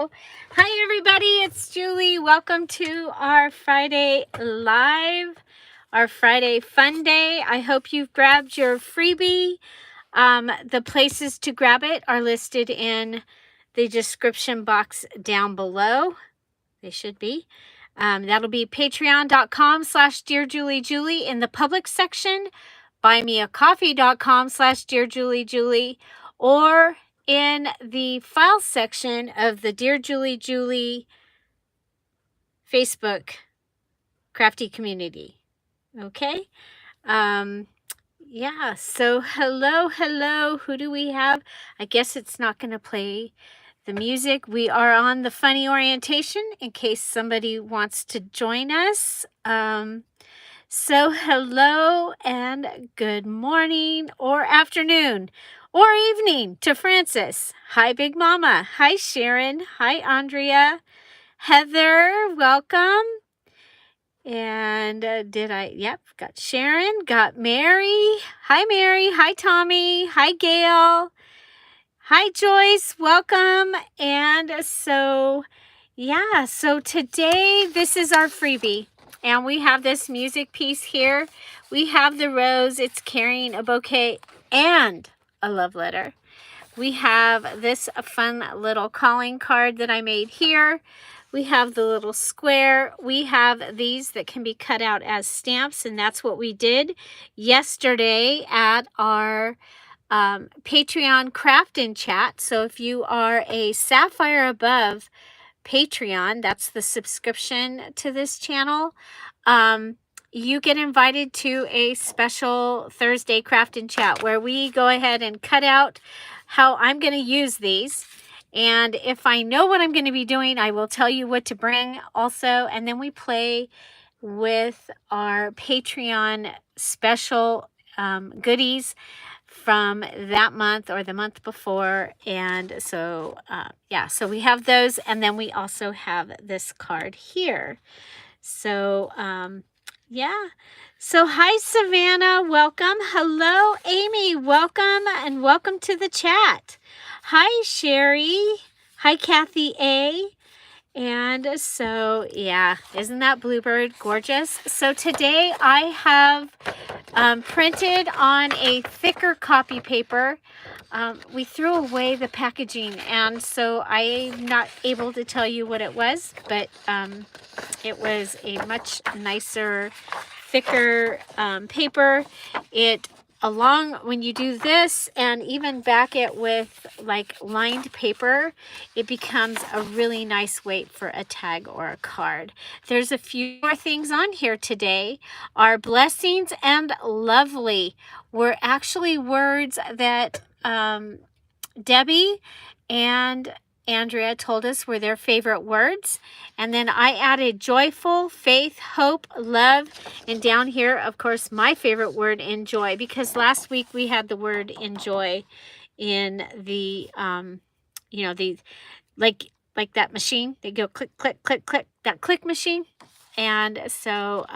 Hi everybody, it's Julie. Welcome to our Friday live, our Friday fun day. I hope you've grabbed your freebie. The places to grab it are listed in the description box down below. They should be. That'll be patreon.com/dearjuliejulie in the public section, buymeacoffee.com/dearjuliejulie, or in the file section of the Dear Julie Julie Facebook crafty community. Okay. Yeah, so hello. Who do we have? I guess it's not going to play the music. We are on the funny orientation in case somebody wants to join us. So hello and good morning or afternoon or evening to Francis. Hi, Big Mama. Hi, Sharon. Hi, Andrea. Heather, welcome. And yep, got Sharon, got Mary. Hi, Mary. Hi, Tommy. Hi, Gail. Hi, Joyce. Welcome. And so, yeah, so today this is our freebie. And we have this music piece here. We have the rose. It's carrying a bouquet and a love letter. We have this fun little calling card that I made here. We have the little square. We have these that can be cut out as stamps, and that's what we did yesterday at our Patreon craft and chat. So if you are a Sapphire Above Patreon, that's the subscription to this channel, you get invited to a special Thursday craft and chat where we go ahead and cut out how I'm going to use these. And if I know what I'm going to be doing, I will tell you what to bring also. And then we play with our Patreon special goodies from that month or the month before. And so, yeah, so we have those. And then we also have this card here. So, yeah. So, hi, Savannah. Welcome. Hello, Amy. Welcome and welcome to the chat. Hi, Sherry. Hi, Kathy A. And so, yeah, isn't that bluebird gorgeous? So today I have printed on a thicker copy paper. We threw away the packaging, and so I'm not able to tell you what it was, but it was a much nicer, thicker paper. When you do this and even back it with like lined paper, it becomes a really nice weight for a tag or a card. There's a few more things on here today. Our blessings and lovely were actually words that Debbie and Andrea told us were their favorite words. And then I added joyful, faith, hope, love. And down here, of course, my favorite word, enjoy, because last week we had the word enjoy in the, like that machine. They go click, click, click, click, that click machine. And so,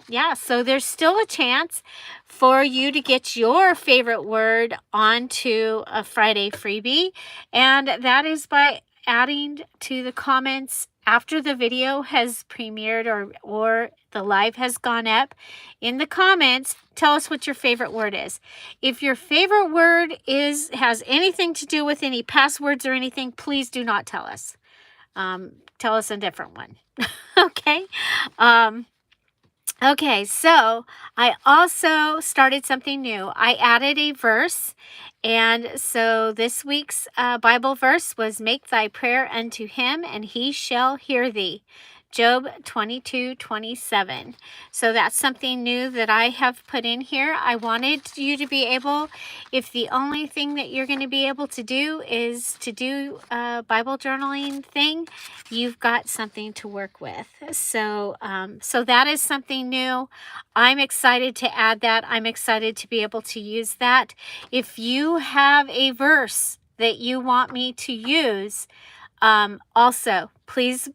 yeah, so there's still a chance for you to get your favorite word onto a Friday freebie. And that is by adding to the comments after the video has premiered or the live has gone up. In the comments, tell us what your favorite word is. If your favorite word has anything to do with any passwords or anything, please do not tell us. Tell us a different one. Okay. Okay, so I also started something new. I added a verse. And so this week's Bible verse was, make thy prayer unto him, and he shall hear thee. Job 22:27. So that's something new that I have put in here. I wanted you to be able, if the only thing that you're going to be able to do is to do a Bible journaling thing, you've got something to work with. So, so that is something new. I'm excited to add that. I'm excited to be able to use that. If you have a verse that you want me to use, also, please,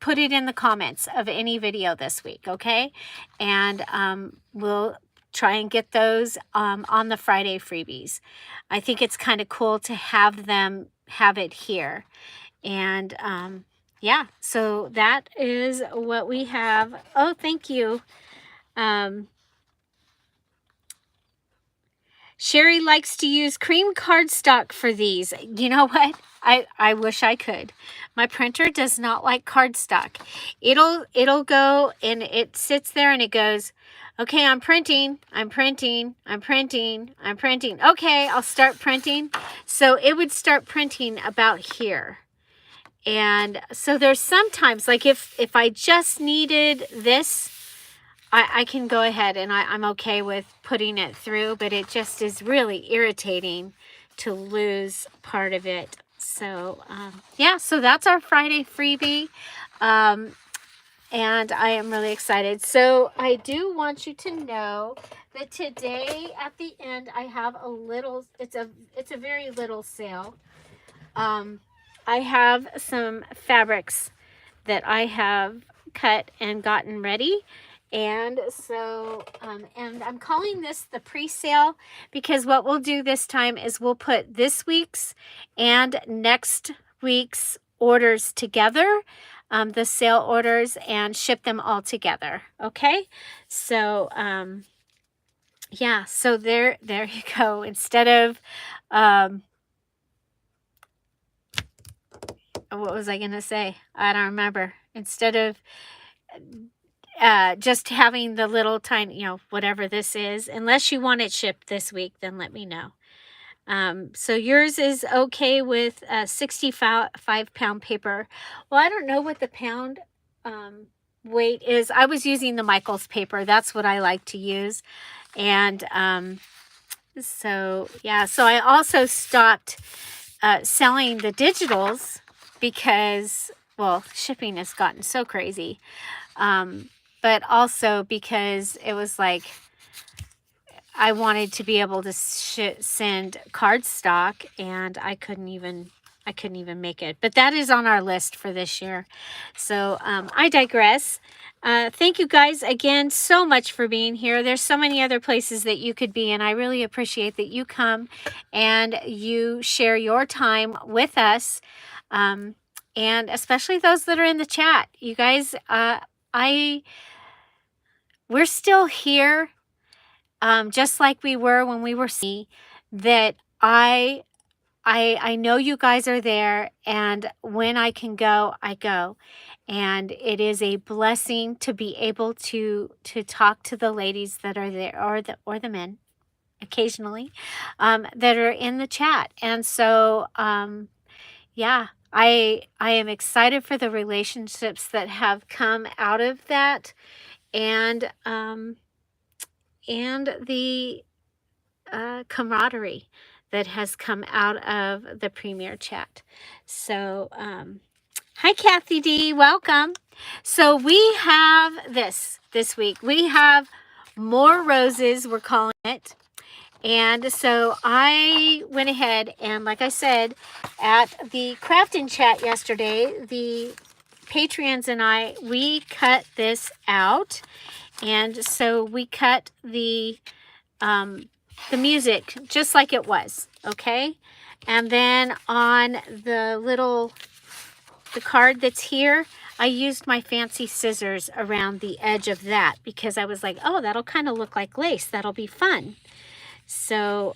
put it in the comments of any video this week, okay? And we'll try and get those on the Friday freebies. I think it's kind of cool to have them have it here. And yeah, so that is what we have. Oh, thank you. Sherry likes to use cream cardstock for these. You know what? I wish I could. My printer does not like cardstock. It'll go and it sits there and it goes, okay, I'm printing. Okay, I'll start printing. So it would start printing about here. And so there's sometimes, like if I just needed this, I can go ahead and I'm okay with putting it through, but it just is really irritating to lose part of it. So yeah, so that's our Friday freebie. And I am really excited. So I do want you to know that today at the end, I have a little, it's a very little sale. I have some fabrics that I have cut and gotten ready. And so, and I'm calling this the pre-sale because what we'll do this time is we'll put this week's and next week's orders together, the sale orders, and ship them all together. Okay. So, yeah, so there you go. Instead of, what was I going to say? I don't remember. Instead of just having the little tiny, whatever this is, unless you want it shipped this week, then let me know. So yours is okay with 65-pound paper. Well, I don't know what the pound weight is. I was using the Michaels paper. That's what I like to use. And so, yeah, so I also stopped selling the digitals because, well, shipping has gotten so crazy. But also because it was like I wanted to be able to send cardstock, and I couldn't even make it. But that is on our list for this year. So I digress. Thank you guys again so much for being here. There's so many other places that you could be, and I really appreciate that you come and you share your time with us, and especially those that are in the chat. You guys, we're still here, just like we were when we were seeing that I know you guys are there, and when I can go, I go. And it is a blessing to be able to talk to the ladies that are there, or the men occasionally, that are in the chat. And so yeah, I am excited for the relationships that have come out of that, and the camaraderie that has come out of the premiere chat. So hi Kathy D, welcome. So we have this week, we have more roses, we're calling it. And so I went ahead and, like I said, at the crafting chat yesterday, the Patreons and we cut this out. And so we cut the music just like it was, okay? And then on the card that's here, I used my fancy scissors around the edge of that because I was like, oh, that'll kind of look like lace. That'll be fun. So,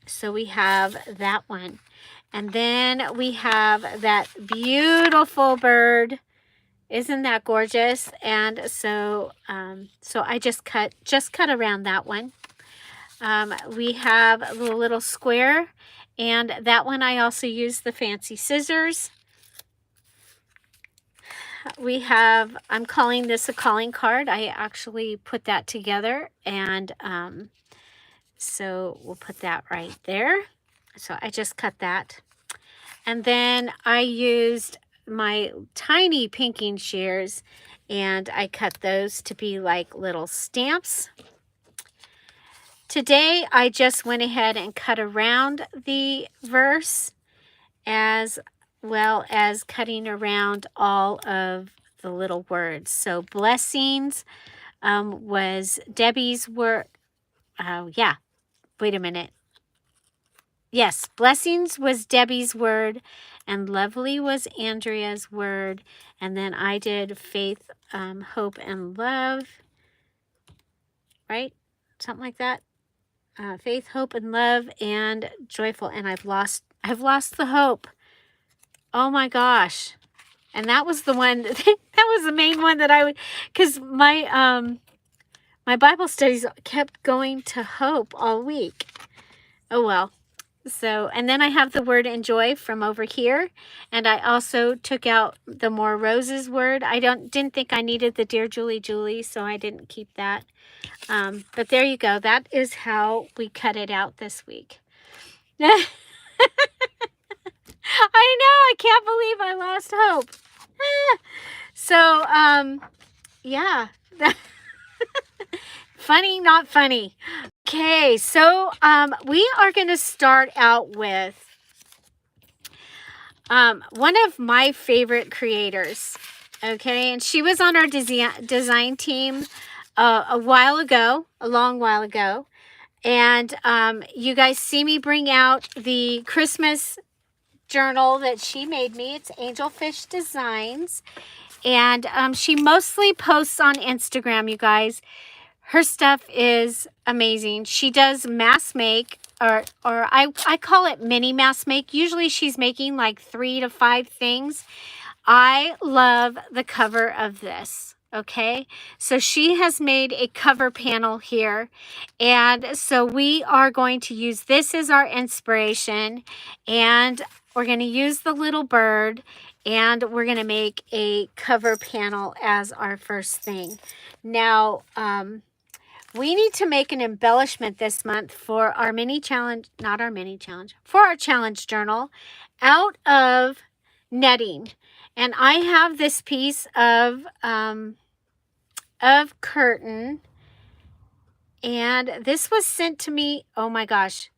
so we have that one. And then we have that beautiful bird. Isn't that gorgeous? And so, so I just cut around that one. We have a little square, and that one I also used the fancy scissors. We have, I'm calling this a calling card. I actually put that together, and so we'll put that right there. So I just cut that. And then I used my tiny pinking shears, and I cut those to be like little stamps. Today, I just went ahead and cut around the verse, as well as cutting around all of the little words. So blessings was Debbie's word. Oh, yeah. Wait a minute. Yes, blessings was Debbie's word, and lovely was Andrea's word. And then I did faith, hope, and love, right? Something like that. Faith, hope, and love, and joyful. And I've lost the hope. Oh my gosh. And that was the one, that was the main one that I would, because my Bible studies kept going to hope all week. Oh well. So, and then I have the word enjoy from over here. And I also took out the more roses word. I didn't think I needed the Dearjuliejulie, so I didn't keep that. But there you go. That is how we cut it out this week. I know. I can't believe I lost hope. So, yeah. Funny, not funny. Okay, so we are going to start out with one of my favorite creators. Okay, and she was on our design team a while ago, a long while ago. And you guys see me bring out the Christmas journal that she made me. It's Angelfish Designs. And she mostly posts on Instagram, you guys. Her stuff is amazing. She does mass make, or I call it mini mass make. Usually she's making like 3 to 5 things. I love the cover of this. Okay, so she has made a cover panel here, and so we are going to use this as our inspiration, and we're going to use the little bird, and we're going to make a cover panel as our first thing. Now, we need to make an embellishment this month for our mini challenge, not our mini challenge, for our challenge journal out of netting. And I have this piece of curtain, and this was sent to me, oh my gosh,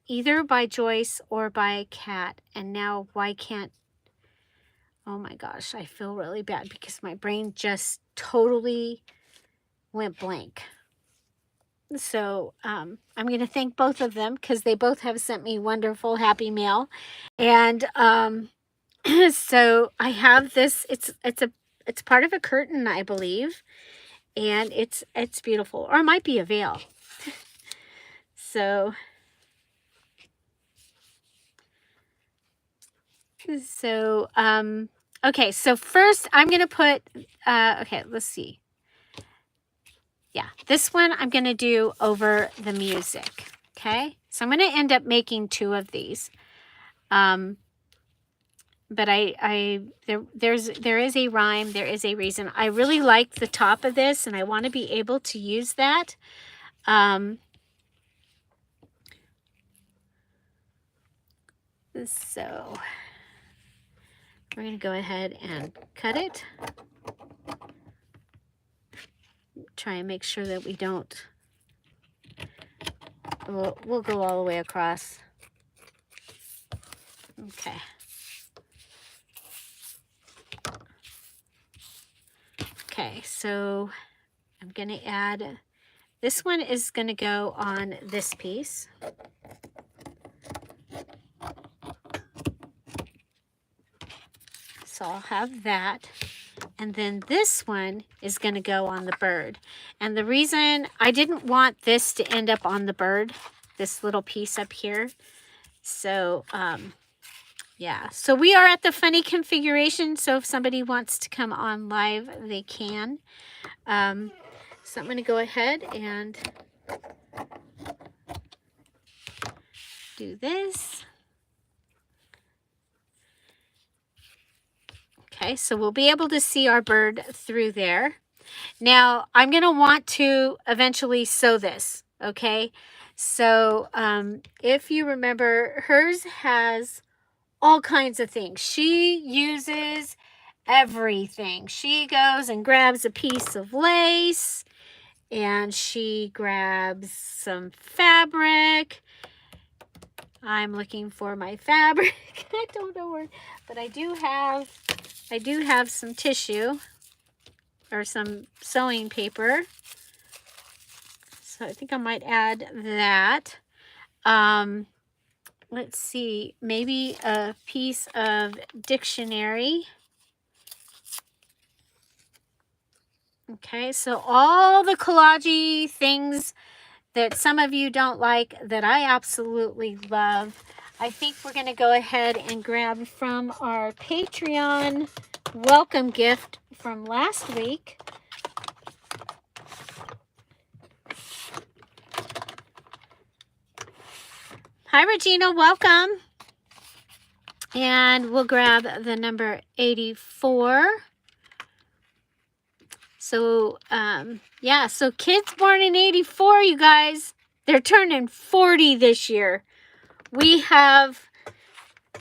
either by Joyce or by Kat. And now why can't, oh my gosh, I feel really bad because my brain just totally went blank. So I'm going to thank both of them because they both have sent me wonderful happy mail. And so I have this, it's part of a curtain, I believe, and it's beautiful, or it might be a veil. So okay, so first I'm going to put okay, let's see. Yeah, this one I'm going to do over the music. Okay, so I'm going to end up making 2 of these. But there is a rhyme, there is a reason. I really like the top of this, and I want to be able to use that. So we're going to go ahead and cut it. Try and make sure that we don't, we'll go all the way across. Okay. Okay, so I'm going to add, this one is going to go on this piece. So I'll have that. And then this one is going to go on the bird. And the reason I didn't want this to end up on the bird, this little piece up here. So, yeah. So we are at the funny configuration. So if somebody wants to come on live, they can. So I'm going to go ahead and do this. Okay, so we'll be able to see our bird through there. Now, I'm going to want to eventually sew this, okay? So, if you remember, hers has all kinds of things. She uses everything. She goes and grabs a piece of lace, and she grabs some fabric. I'm looking for my fabric. I don't know where, but I do have some tissue or some sewing paper. So I think I might add that. let's see, maybe a piece of dictionary. Okay, so all the collage things that some of you don't like that I absolutely love. I think we're going to go ahead and grab from our Patreon welcome gift from last week. Hi, Regina, welcome. And we'll grab the number 84. So, yeah, so kids born in 84, you guys, they're turning 40 this year. We have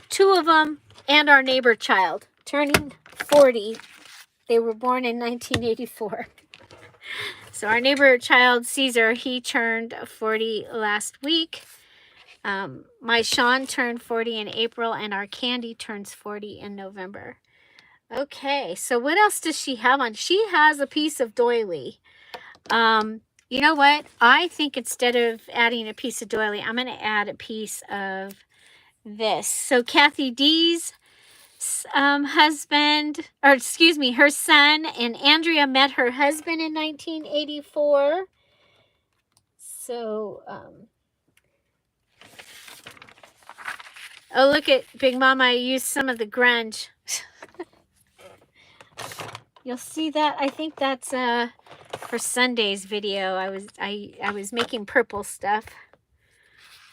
2 of them and our neighbor child turning 40. They were born in 1984. So our neighbor child, Caesar, he turned 40 last week. My Sean turned 40 in April, and our Candy turns 40 in November. Okay, so what else does she have on? She has a piece of doily. You know what? I think instead of adding a piece of doily, I'm going to add a piece of this. So Kathy D's husband, or excuse me, her son, and Andrea met her husband in 1984. So, oh, look at Big Mama. I used some of the grunge. You'll see that. I think that's for Sunday's video. I was making purple stuff.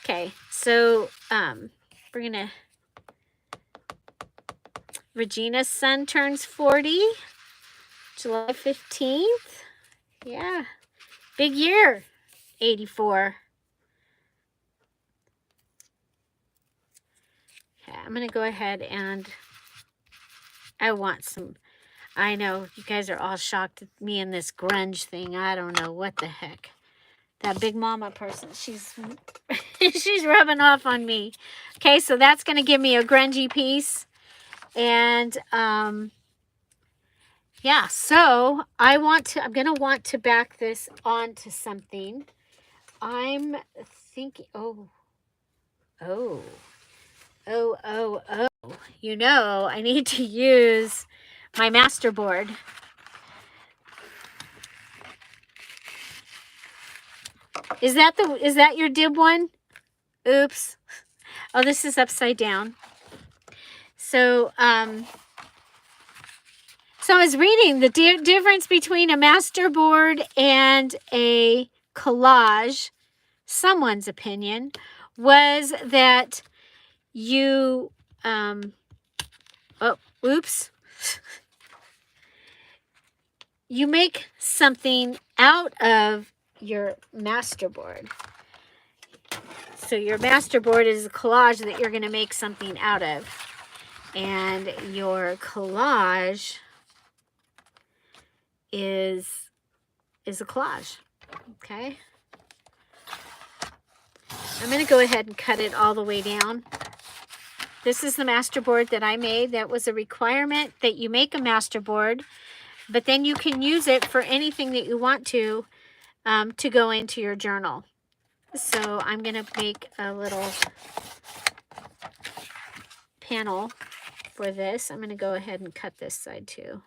Okay, so we're gonna. Regina's son turns 40, July 15th. Yeah, big year, 84. Okay, I'm gonna go ahead and I want some. I know you guys are all shocked at me and this grunge thing. I don't know what the heck. That Big Mama person, she's she's rubbing off on me. Okay, so that's going to give me a grungy piece. And yeah, so I'm going to want to back this onto something. I'm thinking, you know, I need to use my masterboard. Is that your dib one? Oops. Oh, this is upside down. So, so I was reading the difference between a masterboard and a collage. Someone's opinion was that you, oh, oops. You make something out of your masterboard. So your masterboard is a collage that you're going to make something out of. And your collage is a collage. Okay. I'm going to go ahead and cut it all the way down. This is the masterboard that I made. That was a requirement that you make a masterboard, but then you can use it for anything that you want to go into your journal. So I'm going to make a little panel for this. I'm going to go ahead and cut this side too.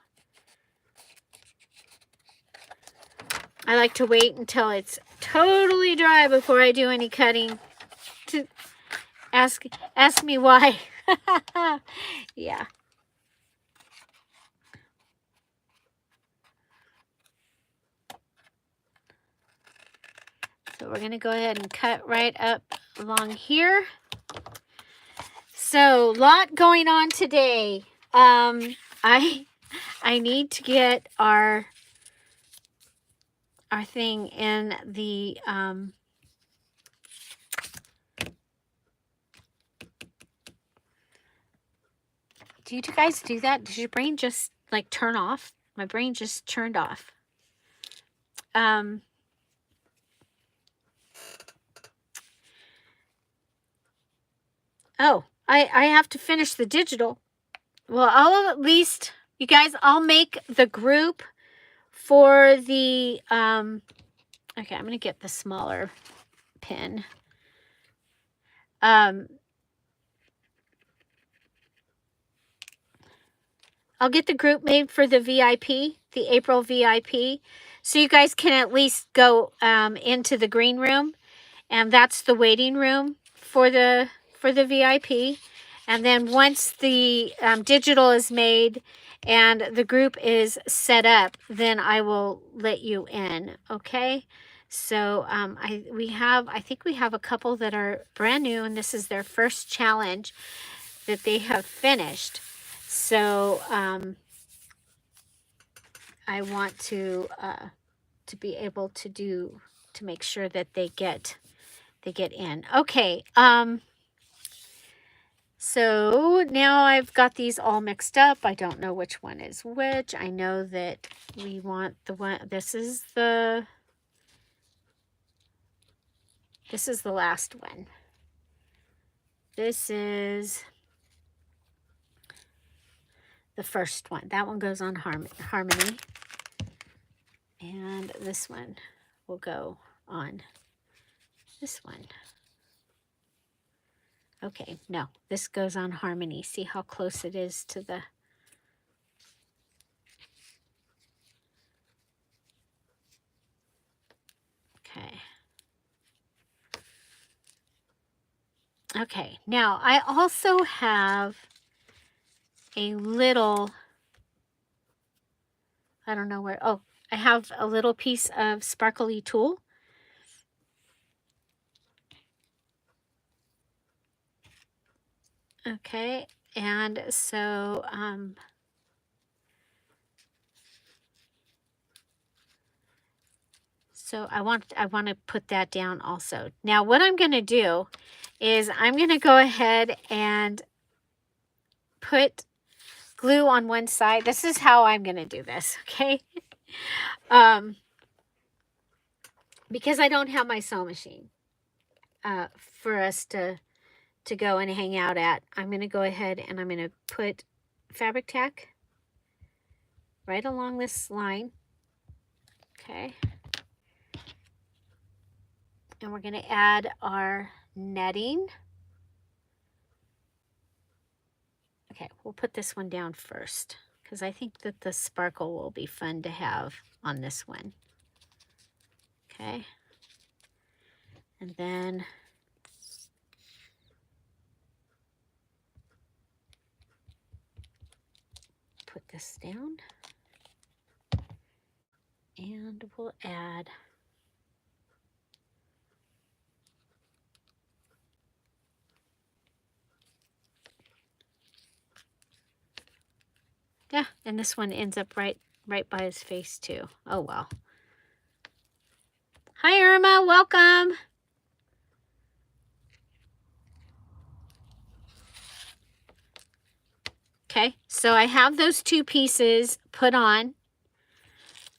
I like to wait until it's totally dry before I do any cutting. Ask me why. Yeah. So we're going to go ahead and cut right up along here. So, lot going on today. I need to get our thing in the do you guys do that? Does your brain just like turn off? My brain just turned off. Oh, I have to finish the digital. Well, I'll at least, you guys, I'll make the group for the, okay, I'm going to get the smaller pin. I'll get the group made for the VIP, the April VIP, so you guys can at least go into the green room, and that's the waiting room for the VIP. And then once the digital is made and the group is set up, then I will let you in. Okay. So I think we have a couple that are brand new, and this is their first challenge that they have finished. So I want to be able to make sure that they get in. Okay. So now I've got these all mixed up. I don't know which one is which. I know that we want the one, this is the last one. This is the first one. That one goes on harmony. And this one will go on this one. Okay, no, this goes on harmony. See how close it is to the... Okay. Okay, now I also have a little... I don't know where... Oh, I have a little piece of sparkly tulle. Okay, and so I want to put that down also. Now what I'm going to do is I'm going to go ahead and put glue on one side. This is how I'm going to do this, okay? Because I don't have my sewing machine for us to go and hang out at. I'm going to go ahead and I'm going to put fabric tack right along this line. Okay. And we're going to add our netting. Okay, we'll put this one down first because I think that the sparkle will be fun to have on this one. Okay. And then put this down. And we'll add yeah, and this one ends up right by his face too. Oh well. Hi Irma, welcome. Okay, so I have those two pieces put on.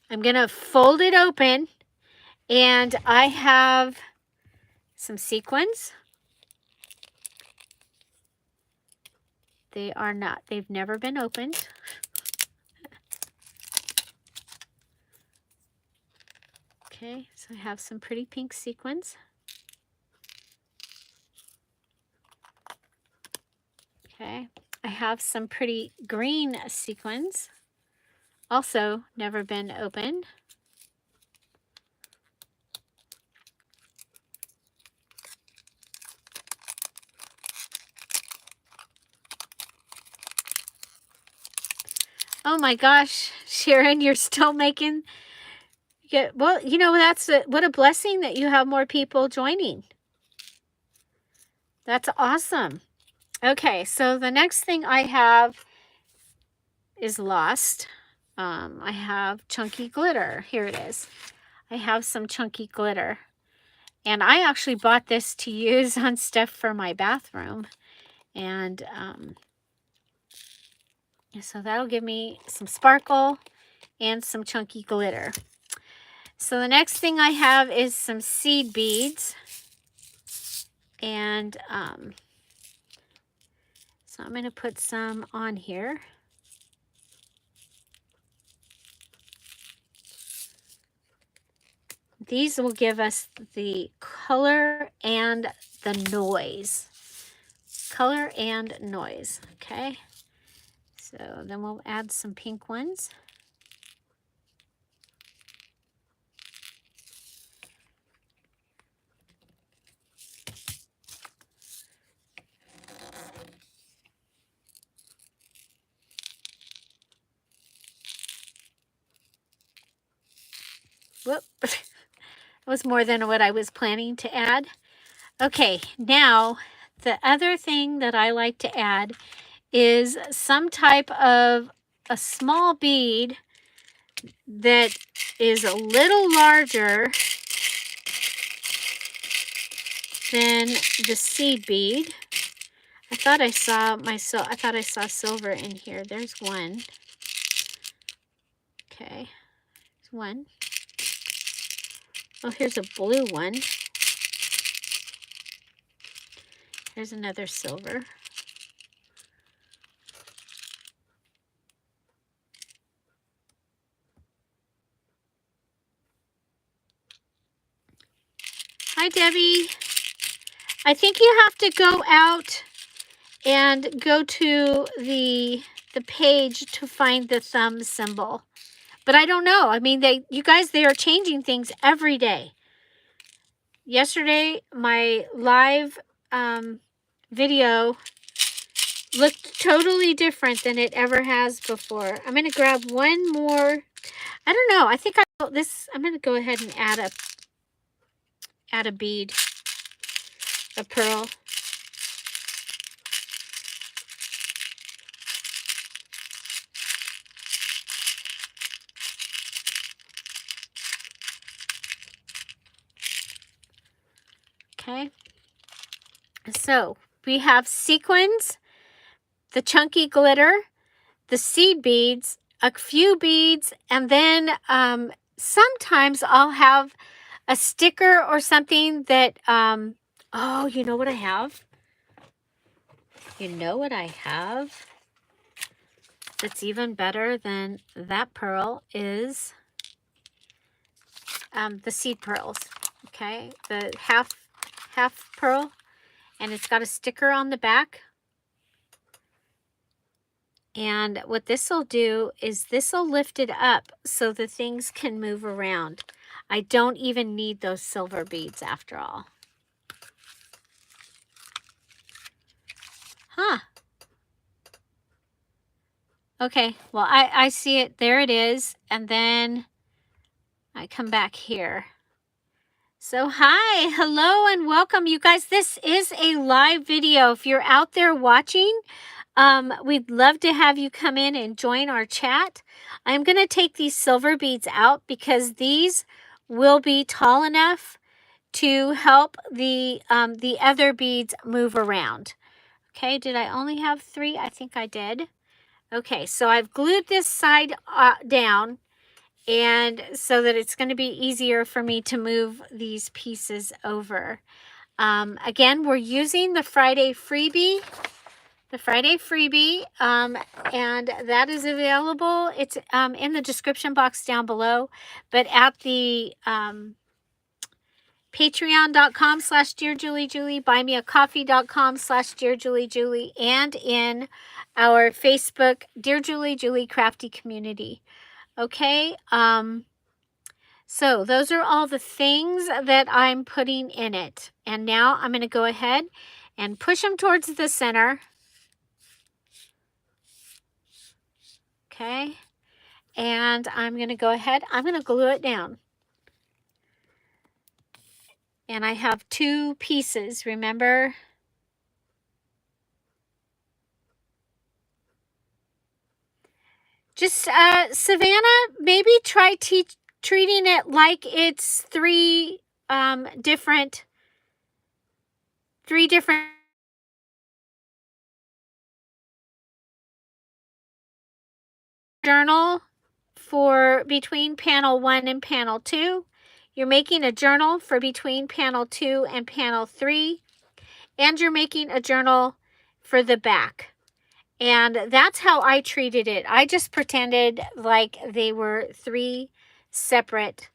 I'm going to fold it open, and I have some sequins. They've never been opened. Okay, so I have some pretty pink sequins. Okay, I have some pretty green sequins. Also never been opened. Oh my gosh, Sharon, you're still making... Yeah, well, you know, what a blessing that you have more people joining. That's awesome. Okay, so the next thing I have is lost. I have chunky glitter. Here it is. I have some chunky glitter. And I actually bought this to use on stuff for my bathroom. And so that'll give me some sparkle and some chunky glitter. So the next thing I have is some seed beads. And so I'm going to put some on here. These will give us the color and the noise. Color and noise, okay? So then we'll add some pink ones. Whoop. It was more than what I was planning to add. Okay, now the other thing that I like to add is some type of a small bead that is a little larger than the seed bead. I thought I saw silver in here. There's one. Okay, there's one. Oh, here's a blue one. Here's another silver. Hi, Debbie. I think you have to go out and go to the page to find the thumb symbol. But I don't know. I mean, you guys, they are changing things every day. Yesterday, my live video looked totally different than it ever has before. I'm going to grab one more. I don't know. I think I'm going to go ahead and add a bead, a pearl. Okay. So we have sequins, the chunky glitter, the seed beads, a few beads, and then sometimes I'll have a sticker or something that, oh, you know what I have? You know what I have that's even better than that pearl is the seed pearls, okay? The half pearl, and it's got a sticker on the back. And what this will do is this will lift it up so the things can move around. I don't even need those silver beads after all. Huh. Okay, well, I see it. There it is. And then I come back here. So hi, hello, and welcome, you guys. This is a live video. If you're out there watching, we'd love to have you come in and join our chat. I'm going to take these silver beads out because these will be tall enough to help the other beads move around. Okay, did I only have 3? I think I did. Okay, so I've glued this side down, and so that it's going to be easier for me to move these pieces over. Again, we're using the Friday freebie. And that is available. It's in the description box down below, but at the patreon.com/dearjuliejulie, buymeacoffee.com/dearjuliejulie, and in our Facebook Dear Julie Julie Crafty community. Okay, so those are all the things that I'm putting in it. And now I'm going to go ahead and push them towards the center. Okay, and I'm going to go ahead, I'm going to glue it down. And I have 2 pieces, remember? Just, Savannah, maybe try treating it like it's 3 different journal for between panel 1 and panel 2. You're making a journal for between panel 2 and panel 3. And you're making a journal for the back. And that's how I treated it. I just pretended like they were 3 separate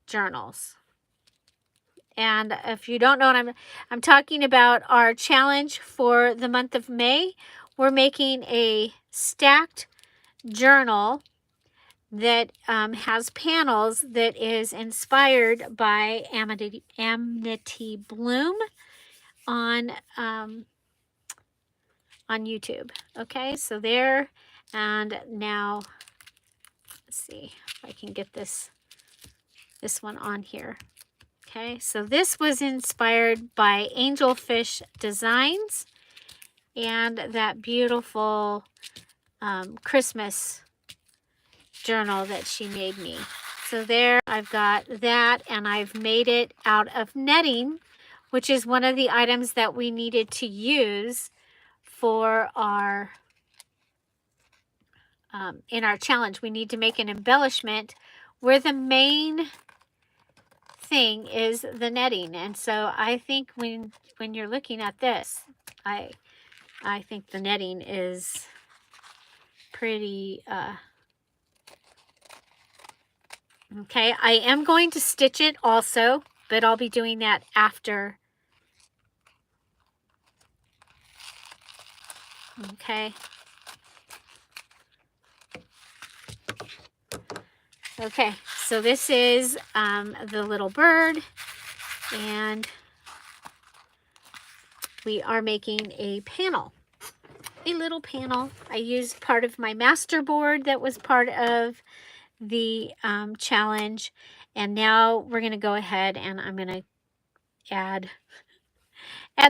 journals. And if you don't know what I'm talking about our challenge for the month of May. We're making a stacked journal that has panels that is inspired by Amity Bloom on YouTube. Okay, so there, and now let's see if I can get this one on here. Okay, so this was inspired by Angelfish Designs and that beautiful Christmas journal that she made me. So there I've got that, and I've made it out of netting, which is one of the items that we needed to use for our in our challenge. We need to make an embellishment where the main thing is the netting. And so I think when you're looking at this, I think the netting is pretty okay. I am going to stitch it also, but I'll be doing that after. Okay. Okay, so this is the little bird, and we are making a panel, a little panel. I used part of my master board that was part of the challenge, and now we're going to go ahead and I'm going to add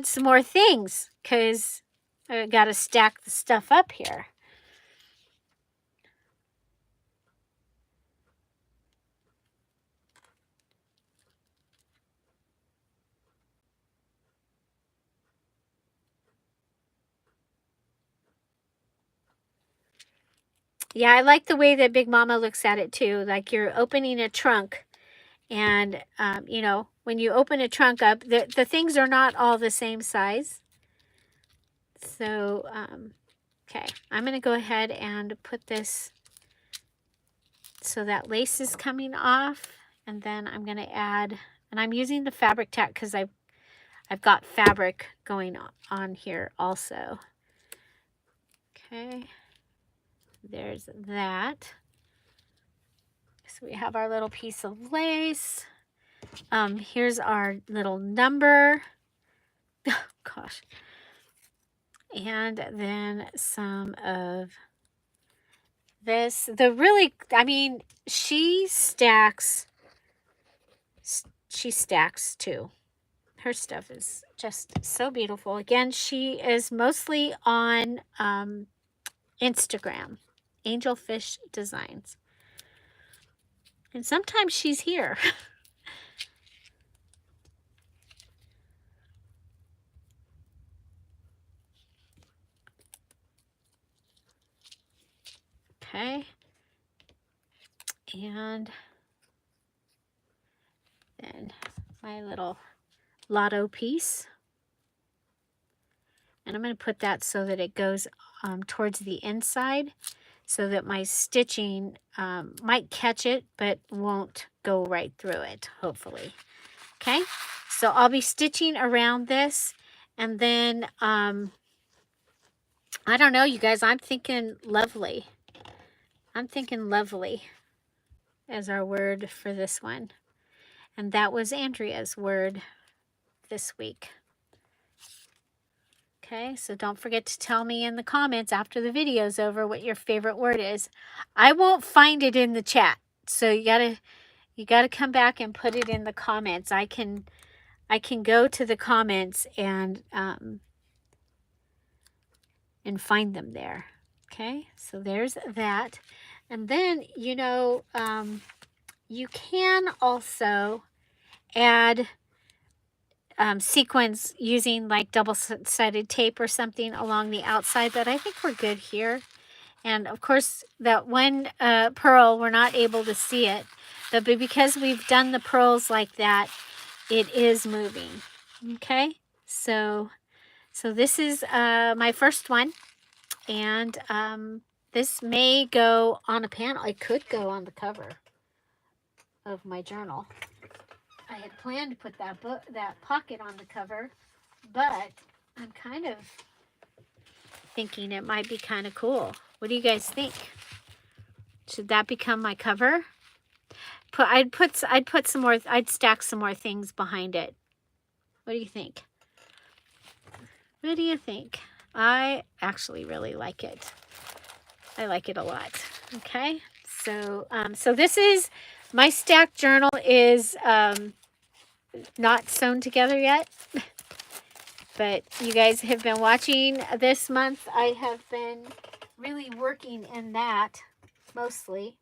some more things because I got to stack the stuff up here. Yeah, I like the way that Big Mama looks at it too. Like you're opening a trunk, and you know, when you open a trunk up, the things are not all the same size. So, okay, I'm going to go ahead and put this so that lace is coming off, and then I'm going to add, and I'm using the fabric tack because I've got fabric going on here also. Okay. There's that. So we have our little piece of lace. Here's our little number. Oh, gosh. And then some of this. I mean, she stacks too. Her stuff is just so beautiful. Again, she is mostly on Instagram. Angelfish Designs. And sometimes she's here. Okay. And then my little lotto piece. And I'm going to put that so that it goes towards the inside, so that my stitching might catch it, but won't go right through it, hopefully. Okay, so I'll be stitching around this, and then, I don't know, you guys, I'm thinking lovely. I'm thinking lovely as our word for this one. And that was Andrea's word this week. Okay, so don't forget to tell me in the comments after the video's over what your favorite word is. I won't find it in the chat, so you gotta come back and put it in the comments. I can go to the comments and find them there. Okay, so there's that. And then, you know, you can also add sequins using like double-sided tape or something along the outside, but I think we're good here. And of course, that one pearl, we're not able to see it, but because we've done the pearls like that, it is moving. Okay, so this is my first one, and this may go on a panel. It could go on the cover of my journal. I had planned to put that pocket on the cover, but I'm kind of thinking it might be kind of cool What do you guys think? Should that become my cover? I'd put some more, I'd stack some more things behind it. What do you think? What do you think? I actually really like it. I like it a lot. Okay, so so this is my stack journal is not sewn together yet, but you guys have been watching this month. I have been really working in that mostly.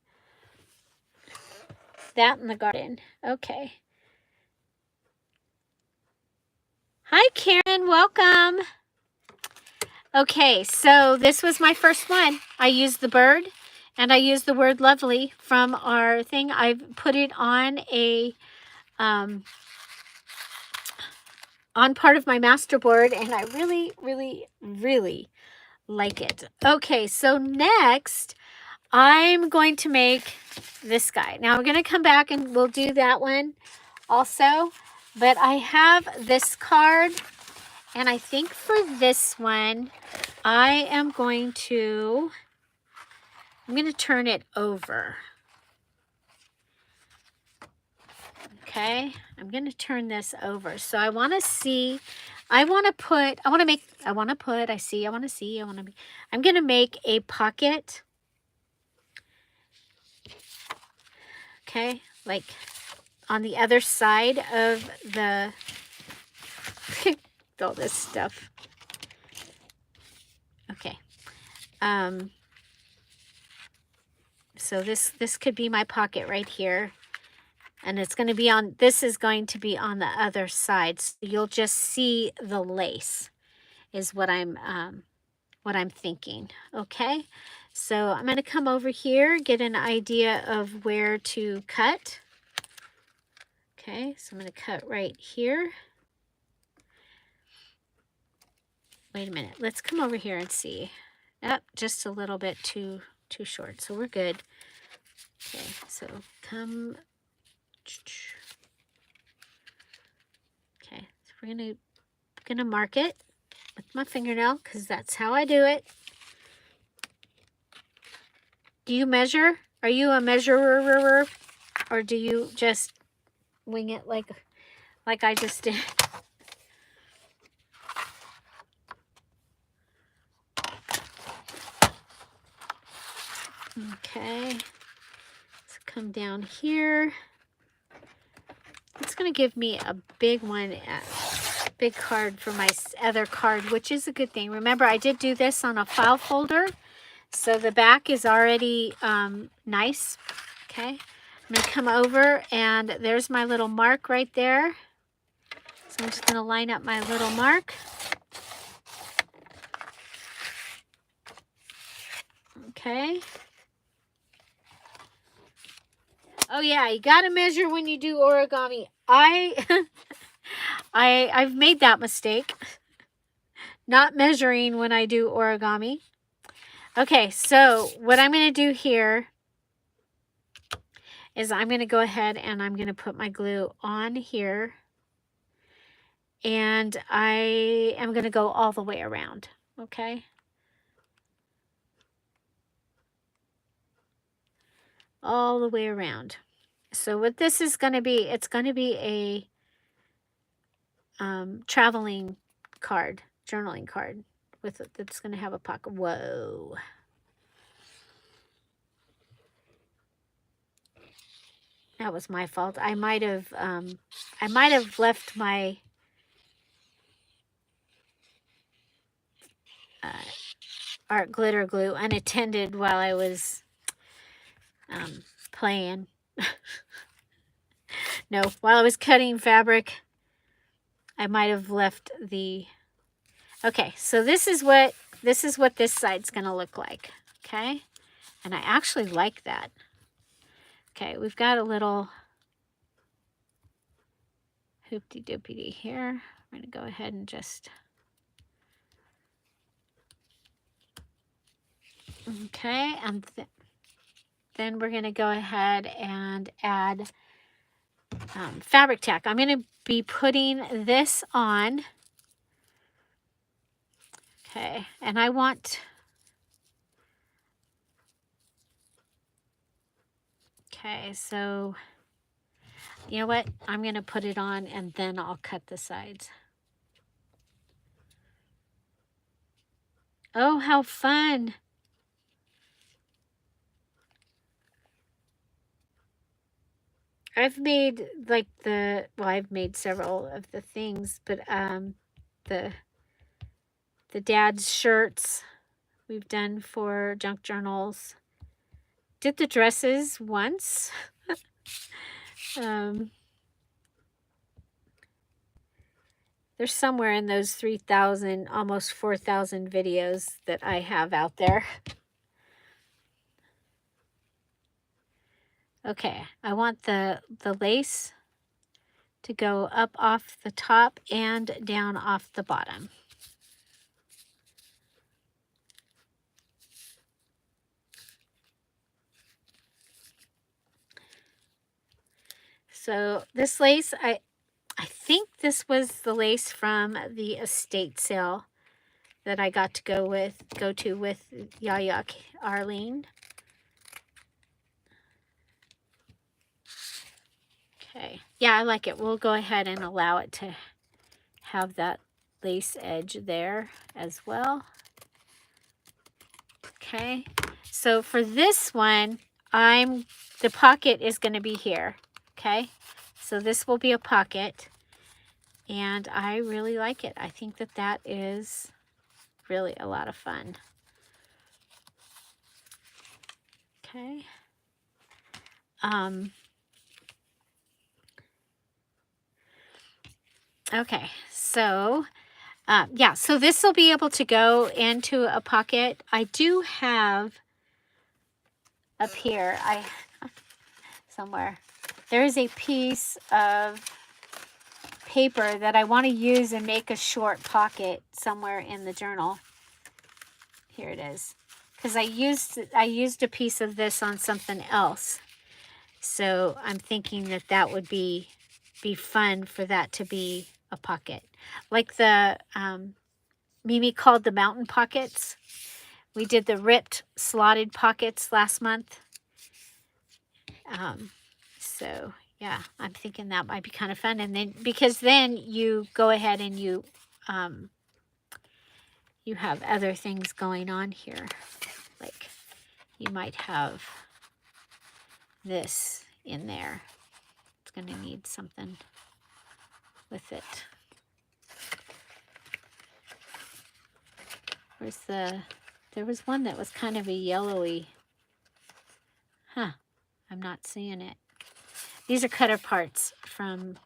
That in the garden. Okay. Hi, Karen. Welcome. Okay, so this was my first one. I used the bird and I used the word lovely from our thing. I've put it on a on part of my masterboard, and I really, really, really like it. Okay, so next I'm going to make this guy. Now we're going to come back and we'll do that one also, but I have this card, and I think for this one I am going to turn it over. Okay, I'm going to turn this over. So I want to see, I'm going to make a pocket. Okay, like on the other side of the, all this stuff. Okay. So this could be my pocket right here. And it's going to be on, this is going to be on the other side. So you'll just see the lace is what I'm thinking. Okay. So I'm going to come over here, get an idea of where to cut. Okay. So I'm going to cut right here. Wait a minute. Let's come over here and see. Yep, just a little bit too short. So we're good. Okay. So come. Okay, so we're gonna mark it with my fingernail because that's how I do it. Do you measure? Are you a measurer, or do you just wing it like I just did? Okay, let's come down here. It's going to give me a big one, big card for my other card, which is a good thing. Remember, I did do this on a file folder, so the back is already nice. Okay, I'm going to come over, and there's my little mark right there. So I'm just going to line up my little mark. Okay. Oh yeah, you got to measure when you do origami. I've made that mistake. Not measuring when I do origami. Okay, so what I'm going to do here is I'm going to go ahead and I'm going to put my glue on here. And I am going to go all the way around. Okay. All the way around. So what this is going to be, it's going to be a traveling card, journaling card with that's going to have a pocket. Whoa. That was my fault. I might have left my art glitter glue unattended while I was playing. No, while I was cutting fabric, I might have left the. Okay, so this is what this side's going to look like. Okay, and I actually like that. Okay, we've got a little hoopty-doopty here. I'm going to go ahead and just. Okay, and then we're going to go ahead and add fabric tack. I'm going to be putting this on. Okay, and I want Okay, so you know what? I'm going to put it on and then I'll cut the sides. Oh, how fun. I've made like I've made several of the things, but the dad's shirts we've done for junk journals. Did the dresses once. There's somewhere in those 3,000, almost 4,000 videos that I have out there. Okay, I want the lace to go up off the top and down off the bottom. So this lace, I think this was the lace from the estate sale that I got to go to with Yaya Arlene. Okay, yeah, I like it. We'll go ahead and allow it to have that lace edge there as well. Okay, so for this one, the pocket is going to be here. Okay, so this will be a pocket, and I really like it. I think that that is really a lot of fun. Okay. Okay, so yeah, so this will be able to go into a pocket. I do have up here, somewhere, there is a piece of paper that I want to use and make a short pocket somewhere in the journal. Here it is, because I used a piece of this on something else, so I'm thinking that that would be fun for that to be a pocket, like the Mimi called the mountain pockets. We did the ripped slotted pockets last month. So yeah, I'm thinking that might be kind of fun. And then, because then you go ahead and you have other things going on here. Like you might have this in there. It's going to need something with it. There was one that was kind of a yellowy. Huh, I'm not seeing it. These are cutter parts from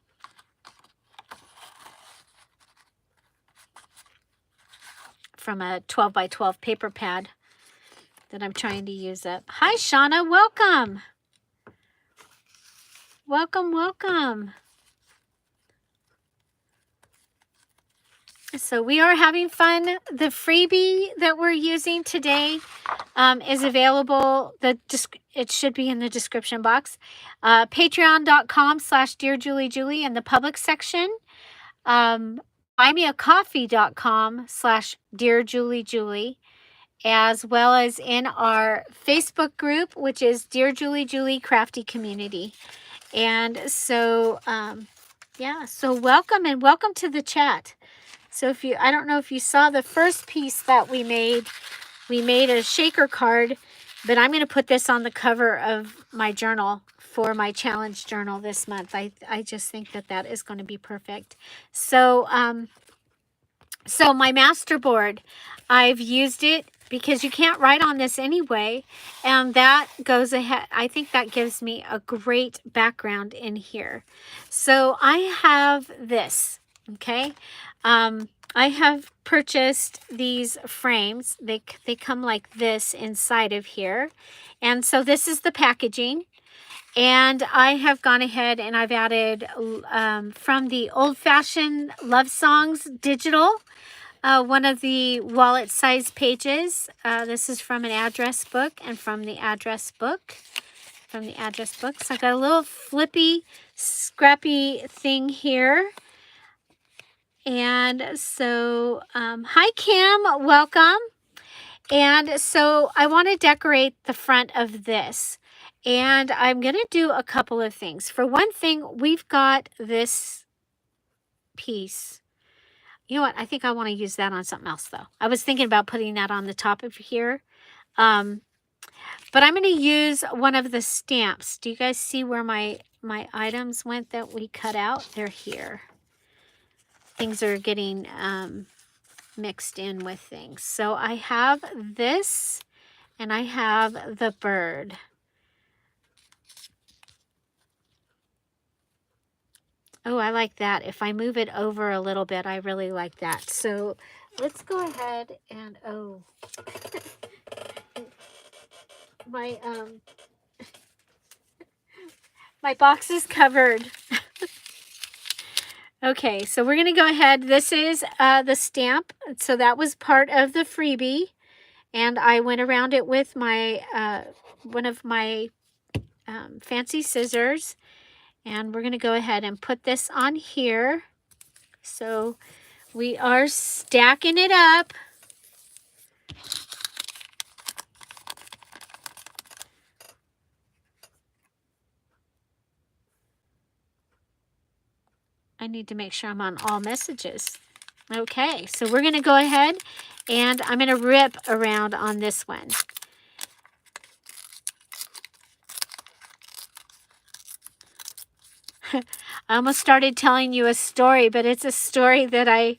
a 12 by 12 paper pad that I'm trying to use up. Hi, Shauna, welcome. Welcome, welcome. So we are having fun. The freebie that we're using today is available. It should be in the description box. Patreon.com/dearjuliejulie in the public section. Buymeacoffee.com/dearjuliejulie, as well as in our Facebook group, which is Dear Julie Julie Crafty Community. And so, yeah, so welcome, and welcome to the chat. So I don't know if you saw the first piece that we made a shaker card, but I'm going to put this on the cover of my journal for my challenge journal this month. I just think that that is going to be perfect. So, so my master board, I've used it because you can't write on this anyway, and that goes ahead. I think that gives me a great background in here. So I have this, okay? I have purchased these frames. They come like this inside of here. And so this is the packaging. And I have gone ahead and I've added from the Old Fashioned Love Songs digital, one of the wallet size pages. This is from an address book and from the address book. So I've got a little flippy, scrappy thing here. And so, hi Kim, welcome. And so I want to decorate the front of this. And I'm going to do a couple of things. For one thing, we've got this piece. You know what? I think I want to use that on something else, though. I was thinking about putting that on the top of here. But I'm going to use one of the stamps. Do you guys see where my items went that we cut out? They're here. Things are getting mixed in with things. So I have this, and I have the bird. Oh, I like that. If I move it over a little bit, I really like that. So let's go ahead and, oh, my, my box is covered. Okay, so we're going to go ahead. This is the stamp. So that was part of the freebie. And I went around it with my, one of my fancy scissors. And we're going to go ahead and put this on here. So we are stacking it up. I need to make sure I'm on all messages. Okay, so we're going to go ahead and I'm going to rip around on this one. I almost started telling you a story, but it's a story that I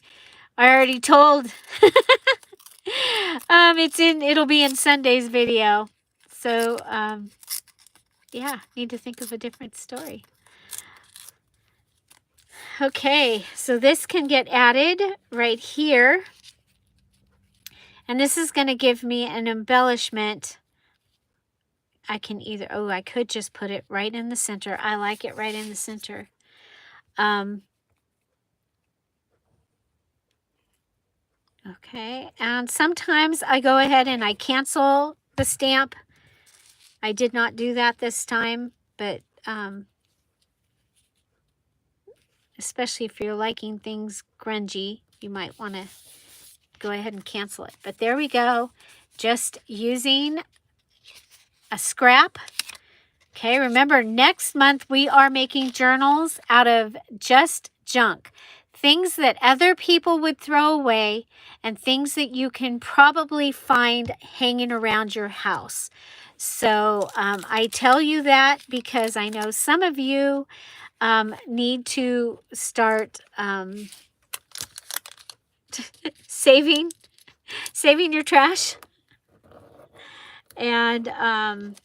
already told. It'll be in Sunday's video. So, yeah, need to think of a different story. Okay, so this can get added right here. And this is going to give me an embellishment. I can either, oh, I could just put it right in the center. I like it right in the center. Okay, and sometimes I go ahead and I cancel the stamp. I did not do that this time, but especially if you're liking things grungy, you might want to go ahead and cancel it. But there we go, just using a scrap. Okay, remember next month we are making journals out of just junk. Things that other people would throw away and things that you can probably find hanging around your house. So I tell you that because I know some of you need to start saving your trash. And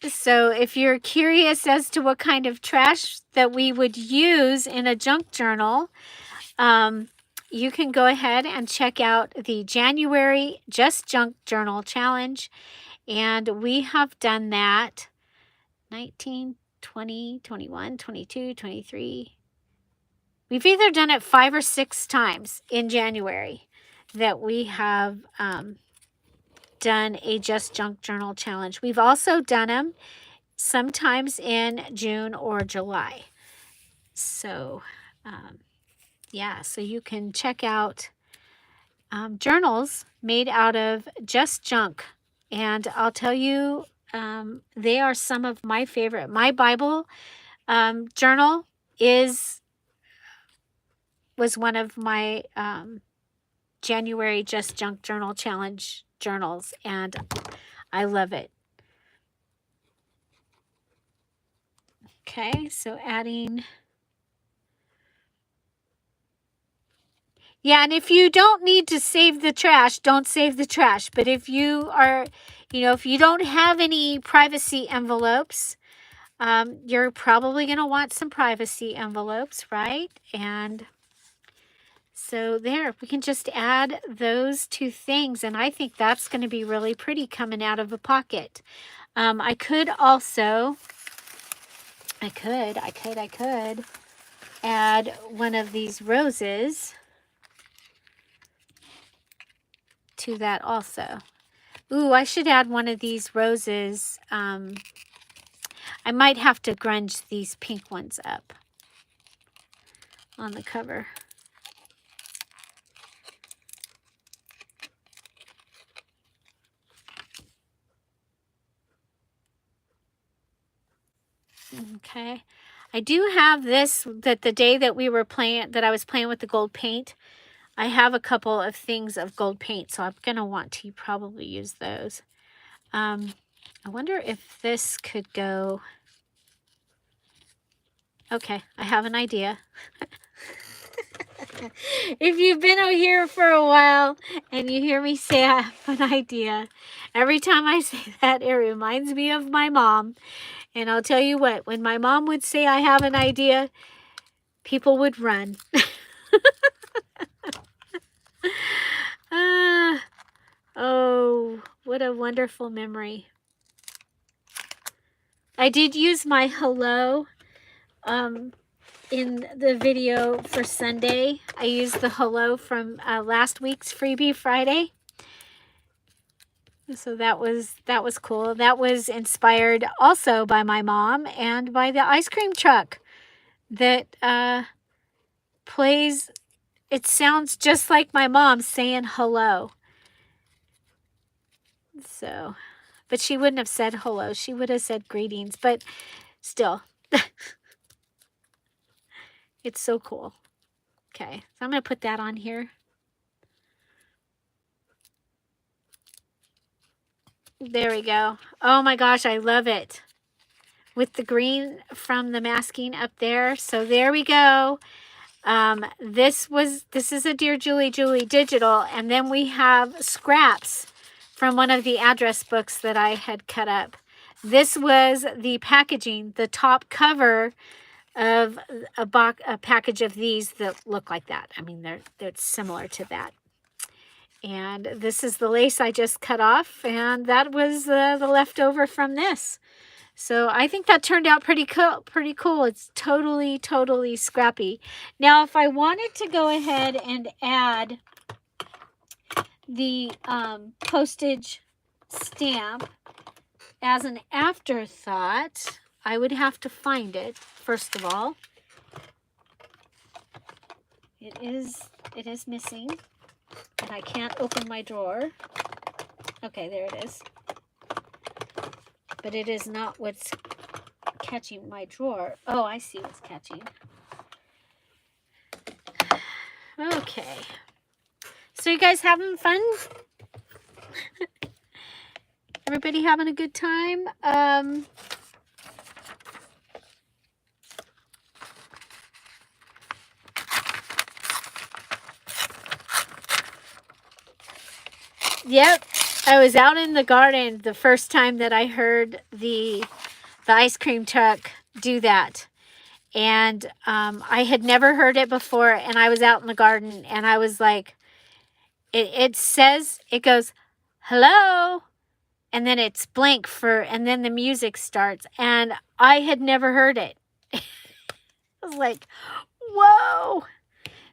so if you're curious as to what kind of trash that we would use in a junk journal, you can go ahead and check out the January Just Junk Journal Challenge. And we have done that 19, 20, 21, 22, 23. We've either done it 5 or 6 times in January that we have done a Just Junk Journal Challenge. We've also done them sometimes in June or July. So, yeah, so you can check out journals made out of just junk. And I'll tell you, they are some of my favorite. My Bible journal was one of my January Just Junk Journal Challenge journals, and I love it. Okay, so adding. Yeah, and if you don't need to save the trash, don't save the trash. But if you are, if you don't have any privacy envelopes, you're probably going to want some privacy envelopes, right? And so there, we can just add those 2 things. And I think that's going to be really pretty coming out of a pocket. I could also, I could add one of these roses to that also. Ooh, I should add one of these roses. I might have to grunge these pink ones up on the cover. Okay. I do have this, that the day that we were playing, that I was playing with the gold paint, I have a couple of things of gold paint, so I'm going to want to probably use those. I wonder if this could go. Okay, I have an idea. If you've been out here for a while and you hear me say I have an idea, every time I say that, it reminds me of my mom. And I'll tell you what, when my mom would say I have an idea, people would run. Oh, what a wonderful memory. I did use my hello in the video for Sunday. I used the hello from last week's Freebie Friday. So that was cool. That was inspired also by my mom and by the ice cream truck that plays. It sounds just like my mom saying hello. So, but she wouldn't have said hello. She would have said greetings, but still. It's so cool. Okay, so I'm going to put that on here. There we go. Oh my gosh, I love it. With the green from the masking up there. So there we go. This is a Dearjuliejulie digital, and then we have scraps from one of the address books that I had cut up. This was the packaging, the top cover of a package of these that look like that. I mean, they're similar to that. And this is the lace I just cut off, and that was the leftover from this. So I think that turned out pretty cool. It's totally scrappy. Now, if I wanted to go ahead and add the postage stamp as an afterthought, I would have to find it, first of all. It is missing, and I can't open my drawer. Okay, there it is. But it is not what's catching my drawer. Oh, I see what's catching. Okay. So you guys having fun? Everybody having a good time? Yep. I was out in the garden the first time that I heard the ice cream truck do that. And I had never heard it before, and I was out in the garden, and I was like, it says, it goes, hello, and then it's blank and then the music starts, and I had never heard it. I was like, whoa.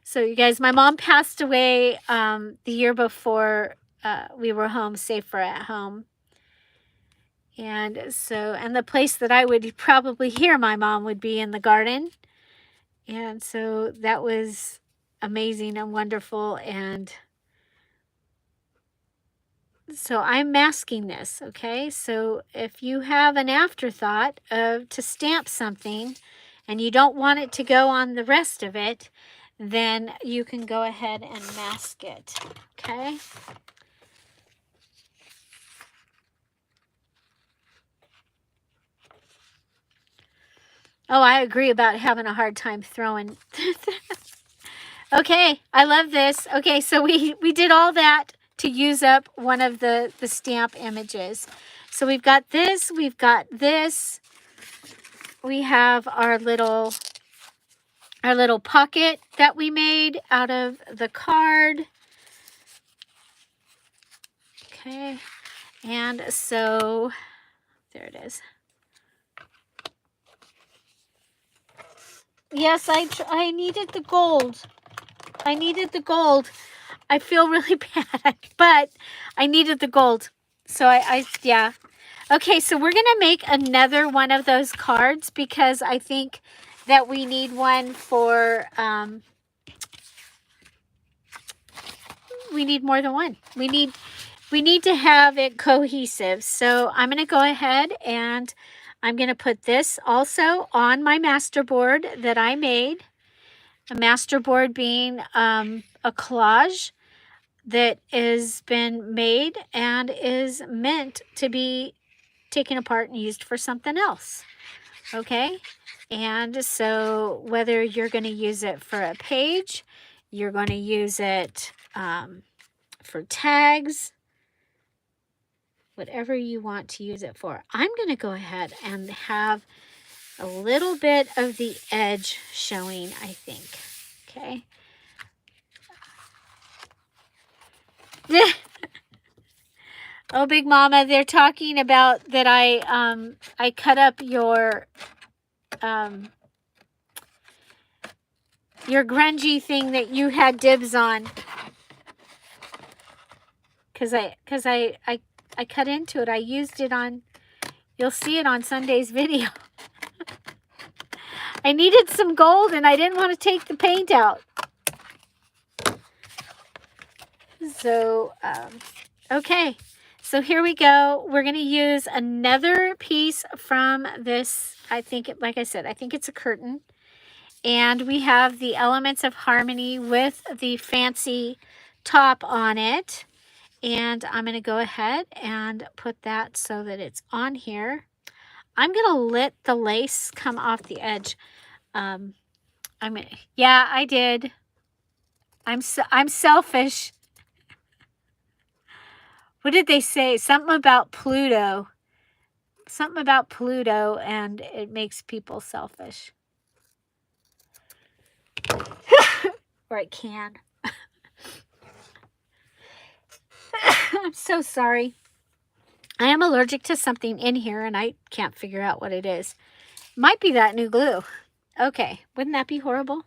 So you guys, my mom passed away the year before we were home, safer at home. And so, and the place that I would probably hear my mom would be in the garden. And so that was amazing and wonderful. And so I'm masking this, okay? So if you have an afterthought to stamp something and you don't want it to go on the rest of it, then you can go ahead and mask it, okay? Oh, I agree about having a hard time throwing. Okay, I love this. Okay, so we did all that to use up one of the stamp images. So we've got this, we've got this. We have our little pocket that we made out of the card. Okay, and so there it is. Yes, I needed the gold. I needed the gold. I feel really bad, but I needed the gold. So yeah. Okay, so we're going to make another one of those cards because I think that we need one for, we need more than one. We need to have it cohesive. So I'm going to go ahead and I'm going to put this also on my master board that I made. A master board being a collage that has been made and is meant to be taken apart and used for something else. Okay? And so whether you're going to use it for a page, you're going to use it for tags, whatever you want to use it for. I'm going to go ahead and have a little bit of the edge showing, I think. Okay. Oh, Big Mama, they're talking about that I cut up your grungy thing that you had dibs on. Cause I cut into it. I used it on, you'll see it on Sunday's video. I needed some gold and I didn't want to take the paint out. So, okay. So here we go. We're going to use another piece from this. I think, like I said, I think it's a curtain. And we have the Elements of Harmony with the fancy top on it. And I'm going to go ahead and put that so that it's on here. I'm going to let the lace come off the edge. Yeah, I did. I'm selfish. What did they say? Something about Pluto. Something about Pluto, and it makes people selfish. Or it can. I'm so sorry. I am allergic to something in here, and I can't figure out what it is. Might be that new glue. Okay, wouldn't that be horrible?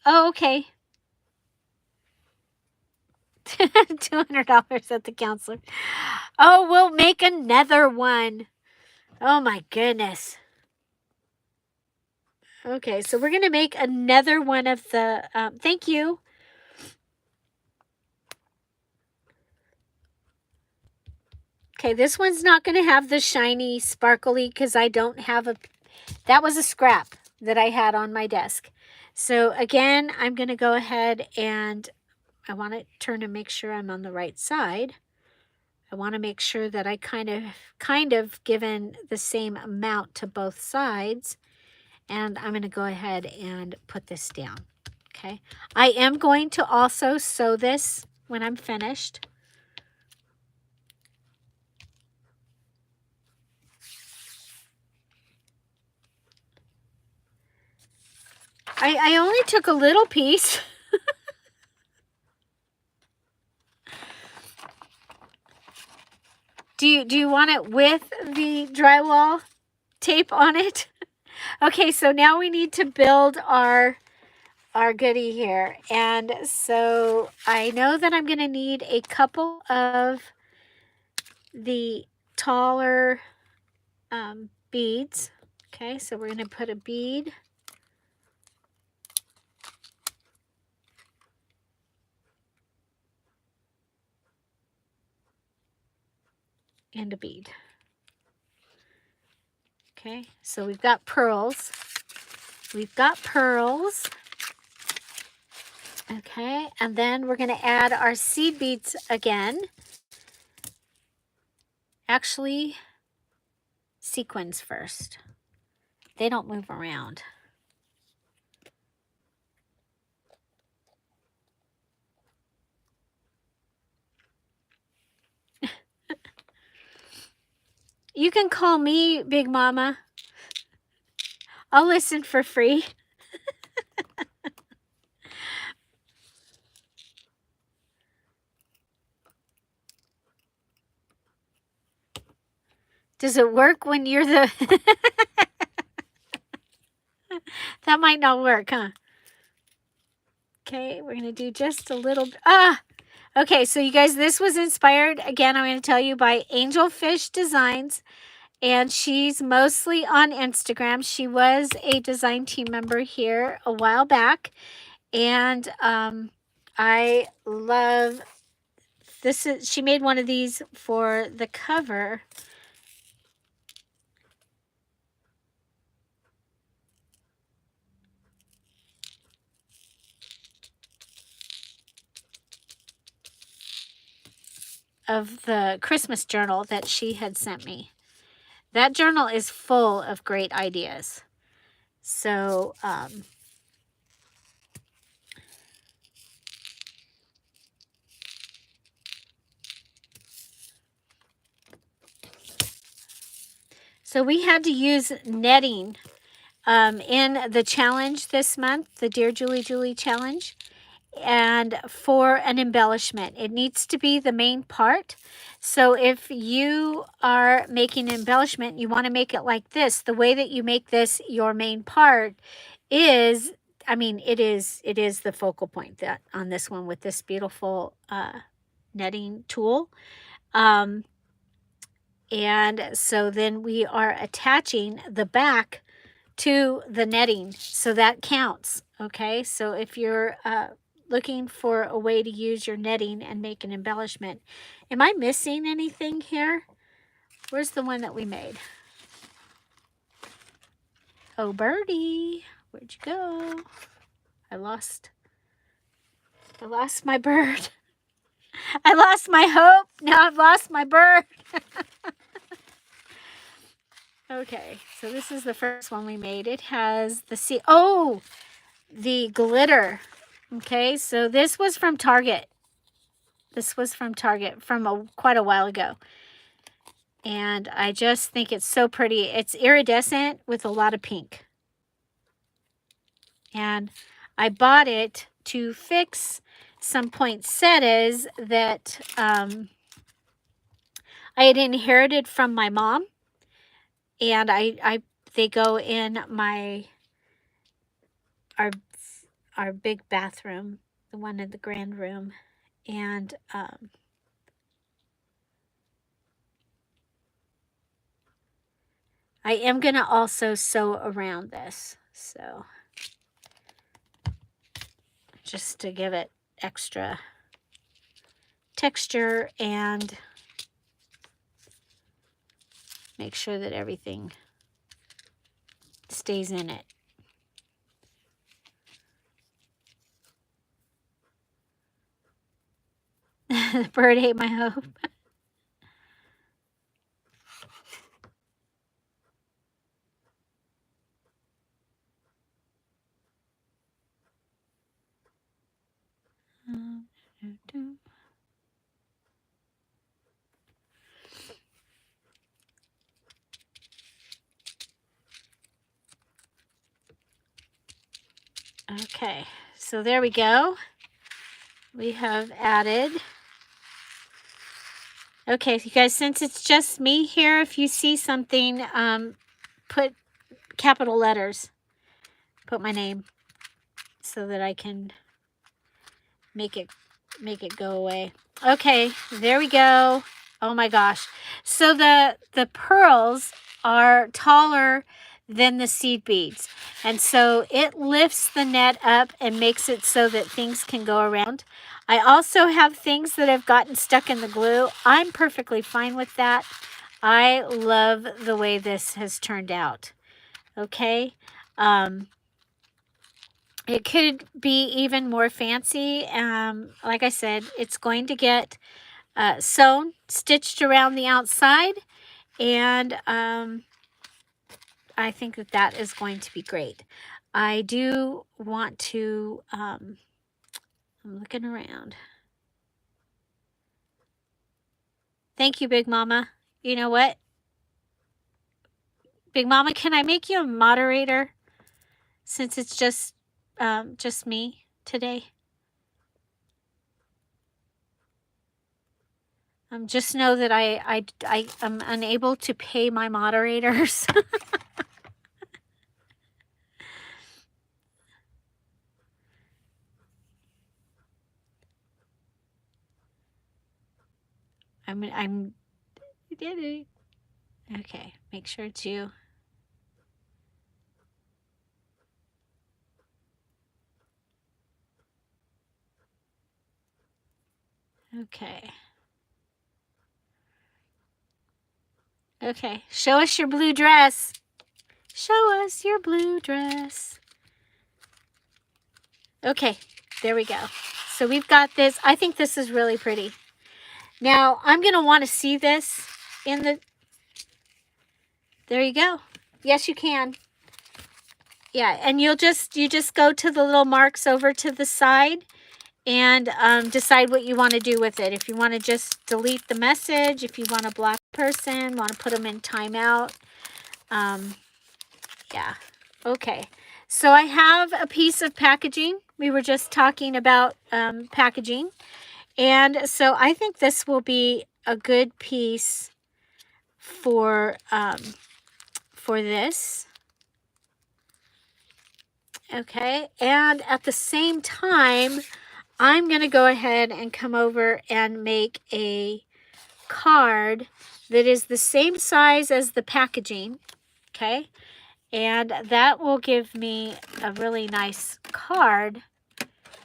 Oh, okay. $200 at the counselor. Oh, we'll make another one. Oh my goodness. Okay, so we're going to make another one of the, thank you. Okay, this one's not going to have the shiny, sparkly, because I don't have a, that was a scrap that I had on my desk. So again, I'm going to go ahead and I want to turn and make sure I'm on the right side. I want to make sure that I kind of given the same amount to both sides. And I'm going to go ahead and put this down. Okay. I am going to also sew this when I'm finished. I only took a little piece. Do you want it with the drywall tape on it? Okay, so now we need to build our goodie here. And so I know that I'm going to need a couple of the taller beads. Okay, so we're going to put a bead. And a bead. Okay, so we've got pearls. We've got pearls. Okay, and then we're going to add our seed beads again. Actually, sequins first. They don't move around. You can call me Big Mama. I'll listen for free. Does it work when you're the... That might not work, huh? Okay, we're going to do just a little... Okay, so you guys, this was inspired, again, I'm going to tell you, by Angelfish Designs. And she's mostly on Instagram. She was a design team member here a while back. And I love this is, she made one of these for the cover. Of the Christmas journal that she had sent me. That journal is full of great ideas. So, so we had to use netting in the challenge this month, the Dear Julie Julie challenge, and for an embellishment. It needs to be the main part. So if you are making an embellishment, you want to make it like this. The way that you make this your main part is, I mean, it is the focal point that on this one with this beautiful netting tool. And so then we are attaching the back to the netting, so that counts. Okay, so if you're looking for a way to use your netting and make an embellishment. Am I missing anything here? Where's the one that we made? Oh, birdie, where'd you go? I lost my bird. I lost my hope. Now I've lost my bird. Okay, so this is the first one we made. It has the the glitter. Okay, so this was from Target. This was from Target from quite a while ago. And I just think it's so pretty. It's iridescent with a lot of pink. And I bought it to fix some poinsettias that I had inherited from my mom. And they go in our big bathroom, the one in the grand room. And I am going to also sew around this, so just to give it extra texture and make sure that everything stays in it. The bird ate my hope. Okay, so there we go. We have added. Okay, you guys, since it's just me here, if you see something, put capital letters. Put my name so that I can make it go away. Okay, there we go. Oh my gosh. So the pearls are taller than the seed beads. And so it lifts the net up and makes it so that things can go around. I also have things that have gotten stuck in the glue. I'm perfectly fine with that. I love the way this has turned out. Okay. It could be even more fancy. Like I said, it's going to get sewn, stitched around the outside, and I think that is going to be great. I do want to, I'm looking around. Thank you, Big Mama. You know what? Big Mama, can I make you a moderator since it's just me today? Just know that I am unable to pay my moderators. You did it. Okay, make sure to. Okay. Okay, show us your blue dress. Show us your blue dress. Okay, there we go. So we've got this. I think this is really pretty. Now, I'm going to want to see this in the... There you go. Yes, you can. Yeah, and you just go to the little marks over to the side and decide what you want to do with it. If you want to just delete the message, if you want to block a person, want to put them in timeout. Yeah, okay. So I have a piece of packaging. We were just talking about packaging. And so I think this will be a good piece for this. Okay, and at the same time, I'm going to go ahead and come over and make a card that is the same size as the packaging. Okay, and that will give me a really nice card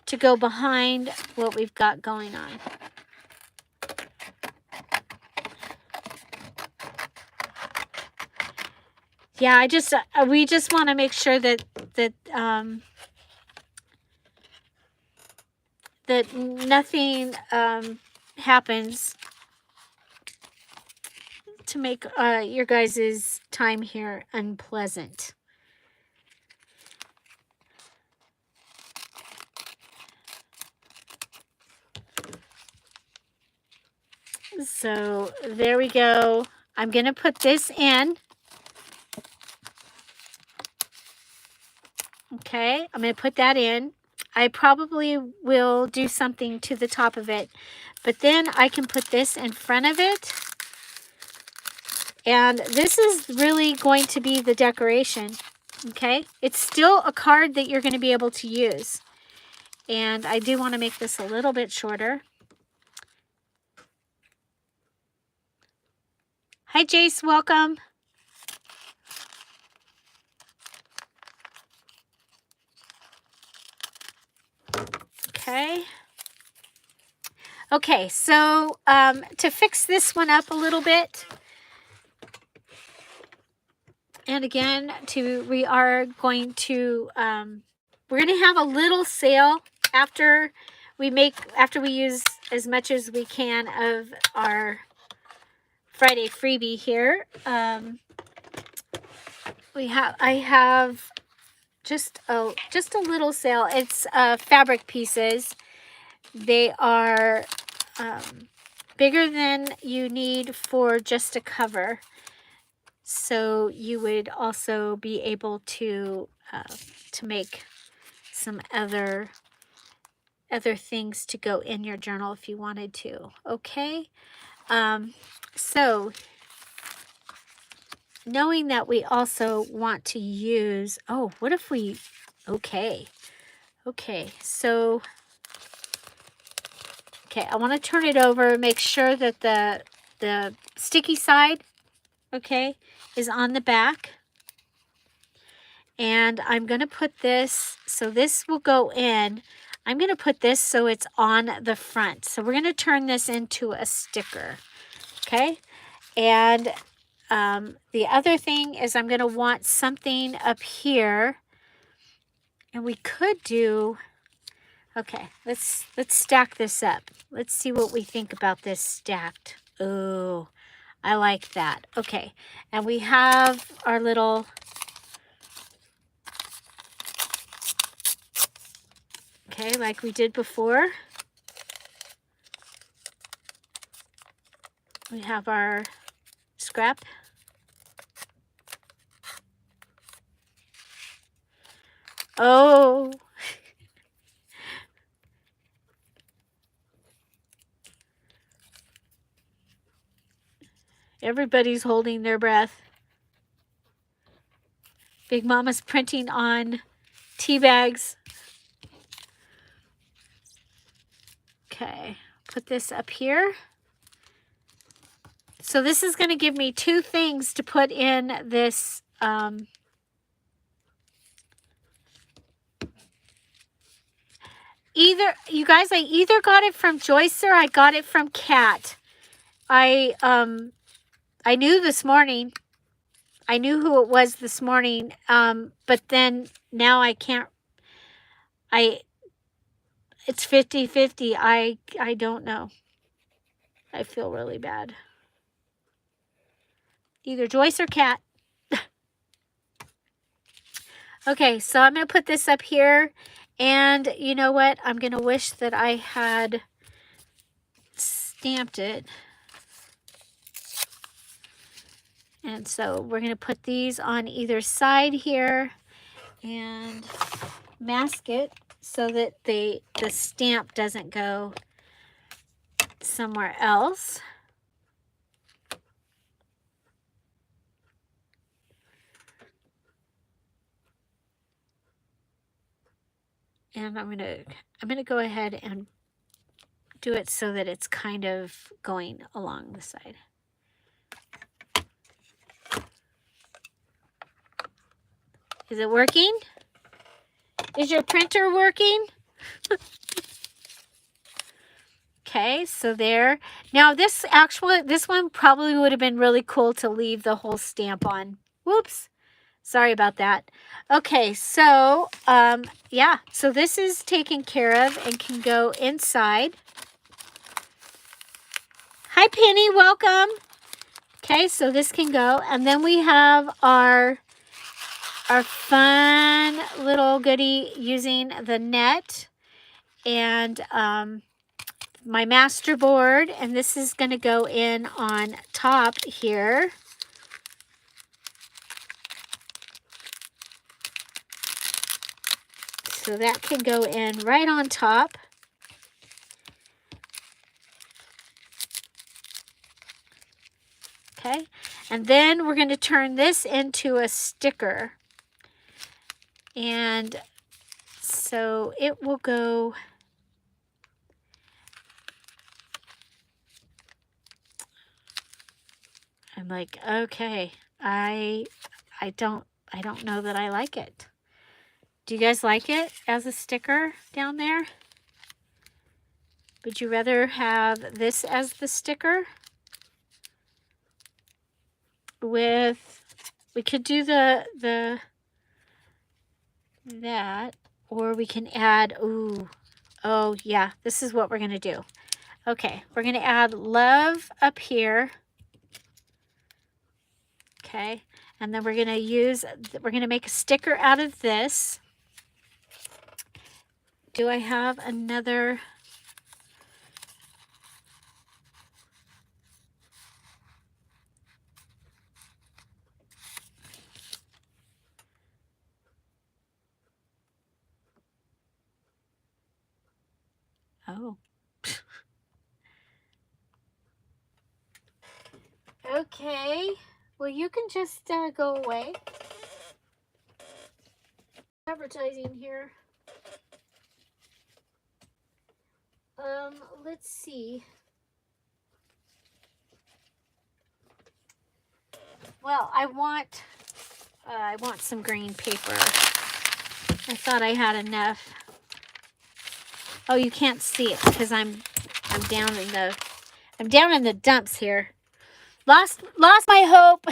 to go behind what we've got going on. Yeah, we just want to make sure that nothing happens to make your guys' time here unpleasant. So there we go. I'm going to put this in. Okay, I'm going to put that in. I probably will do something to the top of it, but then I can put this in front of it. And this is really going to be the decoration. Okay, it's still a card that you're going to be able to use. And I do want to make this a little bit shorter. Hi, Jace, welcome. Okay. Okay, so to fix this one up a little bit, and again, we are going to we're going to have a little sale after we use as much as we can of our Friday freebie here. I have just a little sale. It's fabric pieces. They are bigger than you need for just a cover. So you would also be able to make some other things to go in your journal if you wanted to. Okay. So knowing that we also want to use, what if we, okay, so, I want to turn it over, make sure that the sticky side, okay, is on the back. And I'm going to put this, so this will go in. I'm going to put this so it's on the front. So we're going to turn this into a sticker, okay? And the other thing is I'm going to want something up here. And we could do, okay, let's stack this up. Let's see what we think about this stacked. Oh, I like that. Okay, and we have our little, okay, like we did before. We have our scrap. Oh. Everybody's holding their breath. Big Mama's printing on tea bags. Okay, put this up here. So this is going to give me two things to put in this you guys, I either got it from Joyce or I got it from Kat. I I knew this morning. I knew who it was this morning, but then now I can't. It's 50-50. I don't know. I feel really bad. Either Joyce or Kat. Okay, so I'm going to put this up here. And you know what? I'm going to wish that I had stamped it. And so we're going to put these on either side here and mask it so that the stamp doesn't go somewhere else. And I'm gonna go ahead and do it so that it's kind of going along the side. Is it working? Is your printer working? Okay, so there. Now this one probably would have been really cool to leave the whole stamp on. Whoops. Sorry about that. Okay, so yeah, so this is taken care of and can go inside. Hi Penny, welcome. Okay, so this can go, and then we have our fun little goodie using the net and my master board, and this is going to go in on top here. So that can go in right on top. Okay, and then we're going to turn this into a sticker. And so it will go I'm like, okay, I don't know that I like it. Do you guys like it as a sticker down there? Would you rather have this as the sticker? We could do that, or we can add, oh yeah, this is what we're gonna do. Okay, we're gonna add love up here. Okay, and then we're gonna make a sticker out of this. Do I have another? Oh. Okay. Well, you can just go away. Advertising here. Let's see. Well, I want some green paper. I thought I had enough. Oh, you can't see it because I'm down in the dumps here. Lost my hope.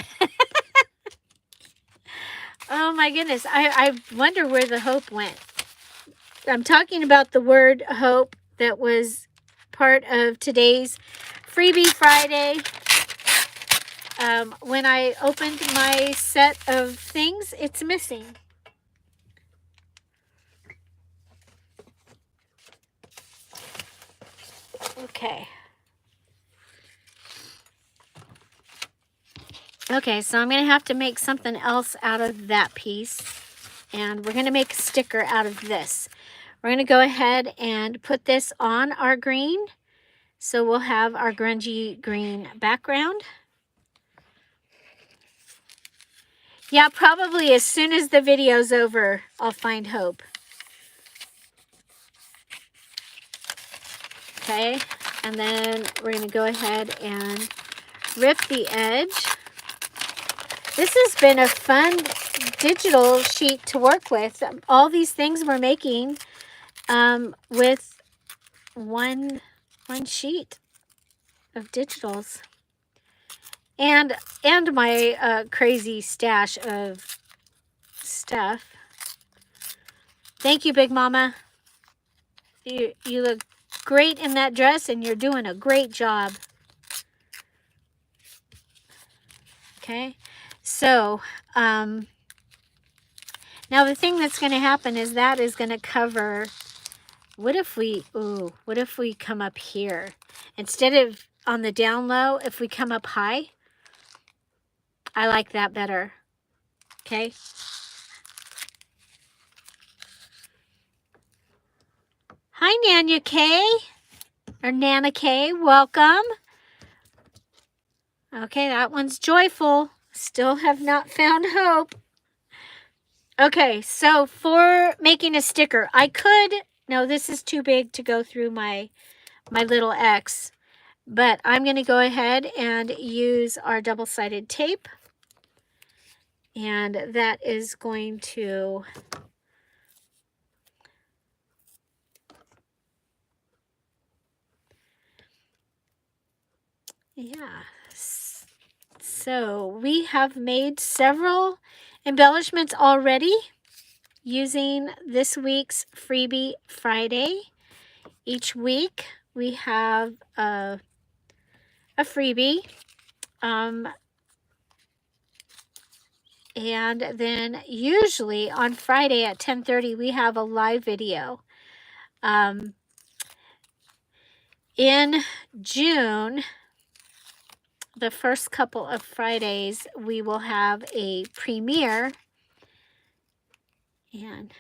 Oh my goodness. I wonder where the hope went. I'm talking about the word hope that was part of today's Freebie Friday. When I opened my set of things, it's missing. Okay. Okay, so I'm going to have to make something else out of that piece. And we're going to make a sticker out of this. We're going to go ahead and put this on our green. So we'll have our grungy green background. Yeah, probably as soon as the video's over, I'll find hope. Okay, and then we're going to go ahead and rip the edge. This has been a fun digital sheet to work with. All these things we're making with one sheet of digitals. and my crazy stash of stuff. Thank you, Big Mama. You look great in that dress, and you're doing a great job. Okay, so now the thing that's going to happen is that is going to cover. What if we come up here instead of on the down low? If we come up high, I like that better. Okay. Hi, Nanya K, or Nana K. Welcome. Okay, that one's joyful. Still have not found hope. Okay, so for making a sticker, I could, no, this is too big to go through my little X, but I'm going to go ahead and use our double-sided tape, and that is going to, yeah. So we have made several embellishments already using this week's Freebie Friday. Each week we have a freebie, and then usually on Friday at 10:30 we have a live video. In June, the first couple of Fridays, we will have a premiere. And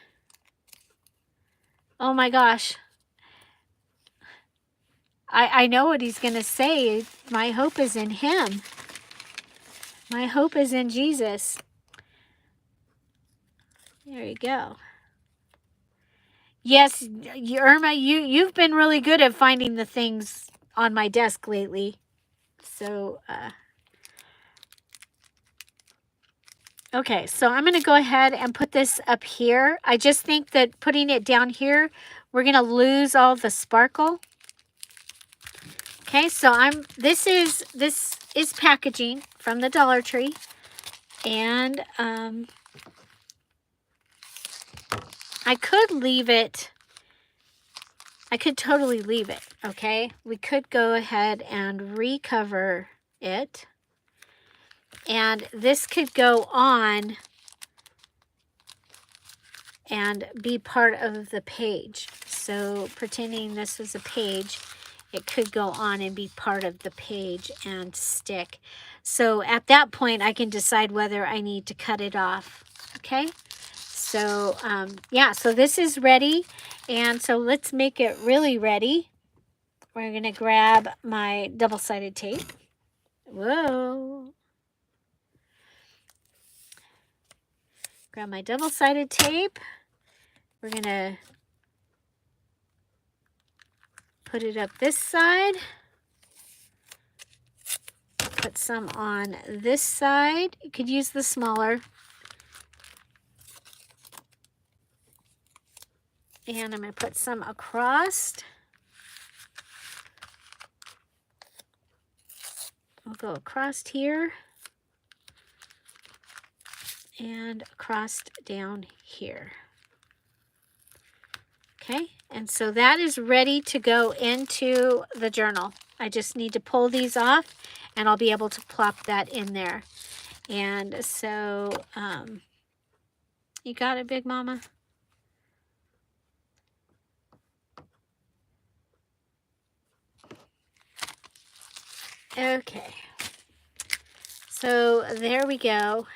oh my gosh, I know what he's going to say. My hope is in him. My hope is in Jesus. There you go. Yes, Irma, you've been really good at finding the things on my desk lately. So, okay, so I'm going to go ahead and put this up here. I just think that putting it down here, we're going to lose all the sparkle. Okay, so this is packaging from the Dollar Tree, and I could leave it. I could totally leave it. Okay, we could go ahead and recover it, and this could go on and be part of the page. So pretending this was a page, it could go on and be part of the page and stick. So at that point, I can decide whether I need to cut it off. Okay, so yeah, so this is ready, and so let's make it really ready. We're going to grab my double-sided tape. Whoa. Grab my double-sided tape. We're going to put it up this side. Put some on this side. You could use the smaller. And I'm going to put some across. I'll go across here and across down here. Okay, and so that is ready to go into the journal. I just need to pull these off and I'll be able to plop that in there. And so, you got it, Big Mama? Okay, so there we go.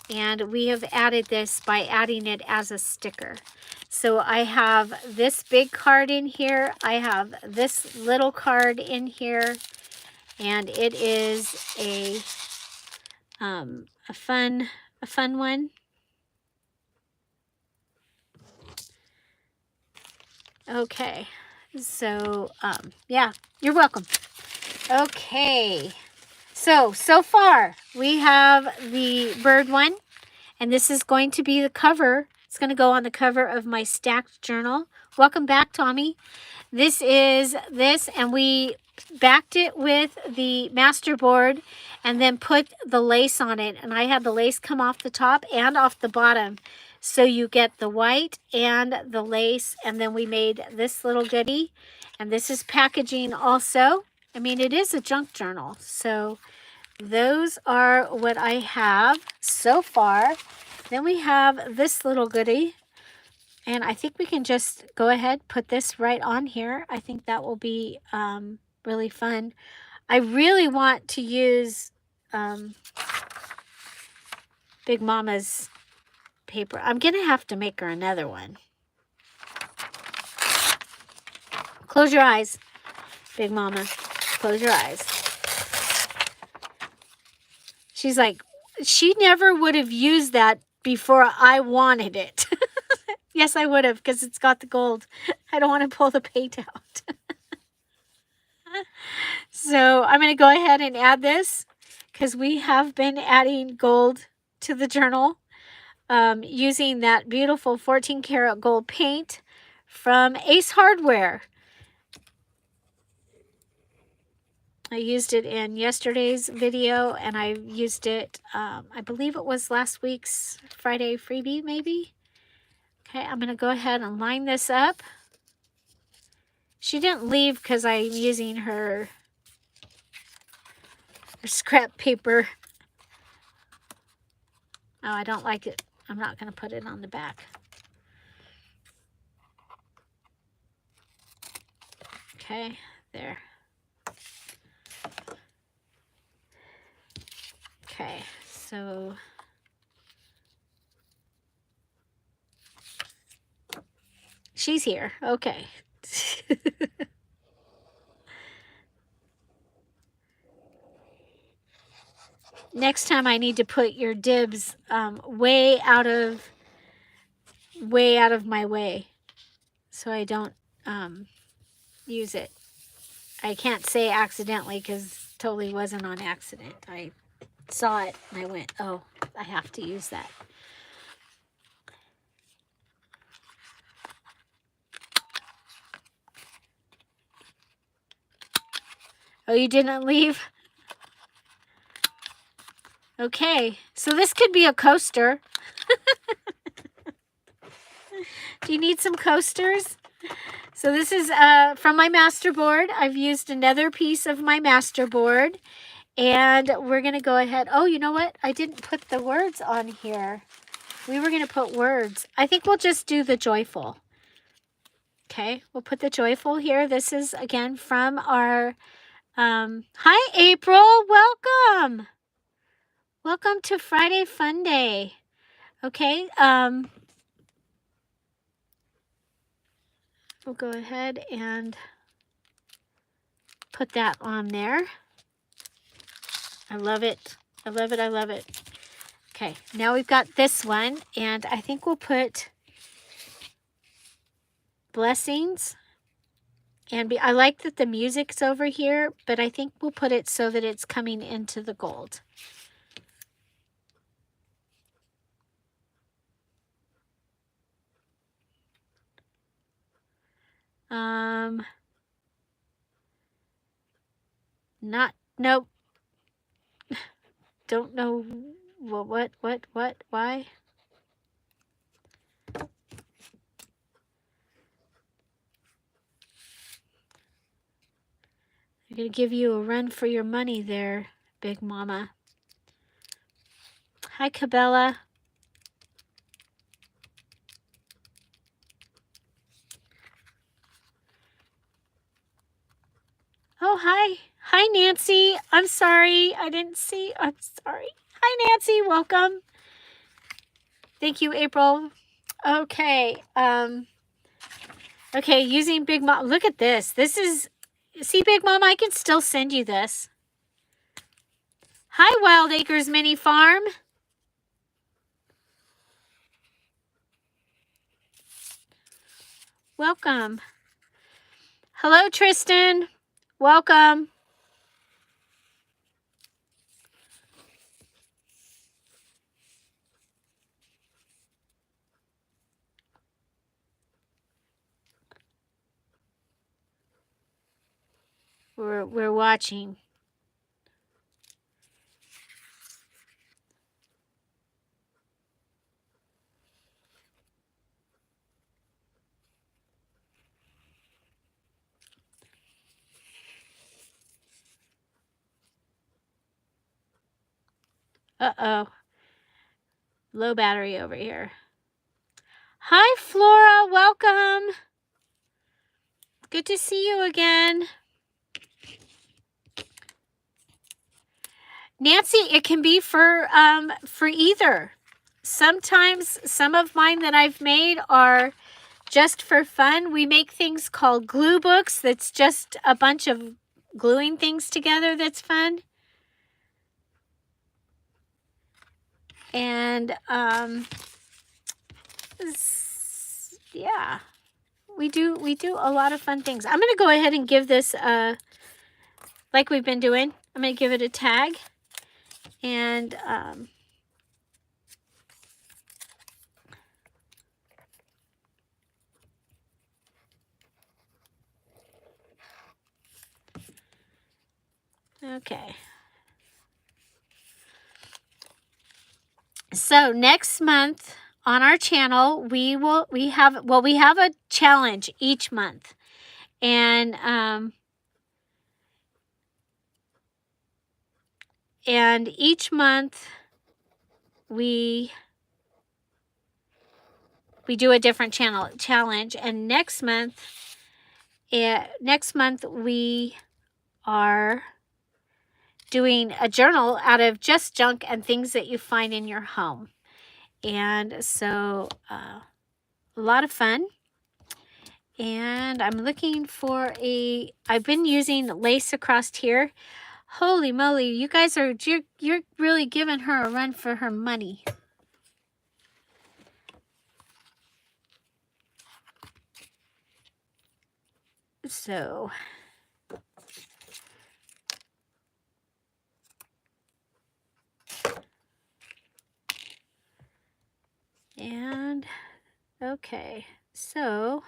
And we have added this by adding it as a sticker. So I have this big card in here. I have this little card in here. And it is a fun one. Okay, so yeah, you're welcome. Okay, so far we have the bird one, and this is going to be the cover. It's going to go on the cover of my stacked journal. Welcome back, Tommy. This is this, and we backed it with the masterboard and then put the lace on it. And I had the lace come off the top and off the bottom. So you get the white and the lace. And then we made this little goodie. And this is packaging also. I mean, it is a junk journal. So those are what I have so far. Then we have this little goodie. And I think we can just go ahead, put this right on here. I think that will be really fun. I really want to use Big Mama's paper. I'm going to have to make her another one. Close your eyes, Big Mama. Close your eyes. She's like, she never would have used that before I wanted it. Yes, I would have, because it's got the gold. I don't want to pull the paint out. So I'm going to go ahead and add this, because we have been adding gold to the journal using that beautiful 14 karat gold paint from Ace Hardware. I used it in yesterday's video, and I used it, I believe it was last week's Friday freebie, maybe. Okay, I'm going to go ahead and line this up. She didn't leave because I'm using her scrap paper. Oh, I don't like it. I'm not going to put it on the back. Okay, there. Okay, so she's here. Okay. Next time I need to put your dibs way out of my way, so I don't use it. I can't say accidentally, because totally wasn't on accident. I saw it and I went, oh, I have to use that. Oh, you didn't leave? Okay, so this could be a coaster. Do you need some coasters? So this is from my masterboard. I've used another piece of my masterboard. And we're going to go ahead. Oh, you know what? I didn't put the words on here. We were going to put words. I think we'll just do the joyful. Okay, we'll put the joyful here. This is, again, from our... hi, April. Welcome. Welcome to Friday Funday. Okay, we'll go ahead and put that on there. I love it. I love it. I love it. Okay, now we've got this one, and I think we'll put blessings. And I like that the music's over here, but I think we'll put it so that it's coming into the gold. Nope. Don't know what, why? I'm going to give you a run for your money there, Big Mama. Hi, Cabela. Oh, hi. Hi, Nancy. I'm sorry. I didn't see. I'm sorry. Hi, Nancy. Welcome. Thank you, April. Okay. Okay, using Big Mom. Look at this. This is... See, Big Mom, I can still send you this. Hi, Wild Acres Mini Farm. Welcome. Hello, Tristan. Welcome. We're watching. Uh-oh. Low battery over here. Hi, Flora. Welcome. Good to see you again. Nancy, it can be for either. Sometimes some of mine that I've made are just for fun. We make things called glue books. That's just a bunch of gluing things together that's fun. And yeah, we do a lot of fun things. I'm going to go ahead and give this like we've been doing. I'm going to give it a tag. And okay. So next month on our channel, we have a challenge each month. And each month we do a different challenge. And next month we are doing a journal out of just junk and things that you find in your home. And so a lot of fun. And I'm looking for I've been using lace across here. Holy moly, you guys are, you're really giving her a run for her money. So, and, okay, so,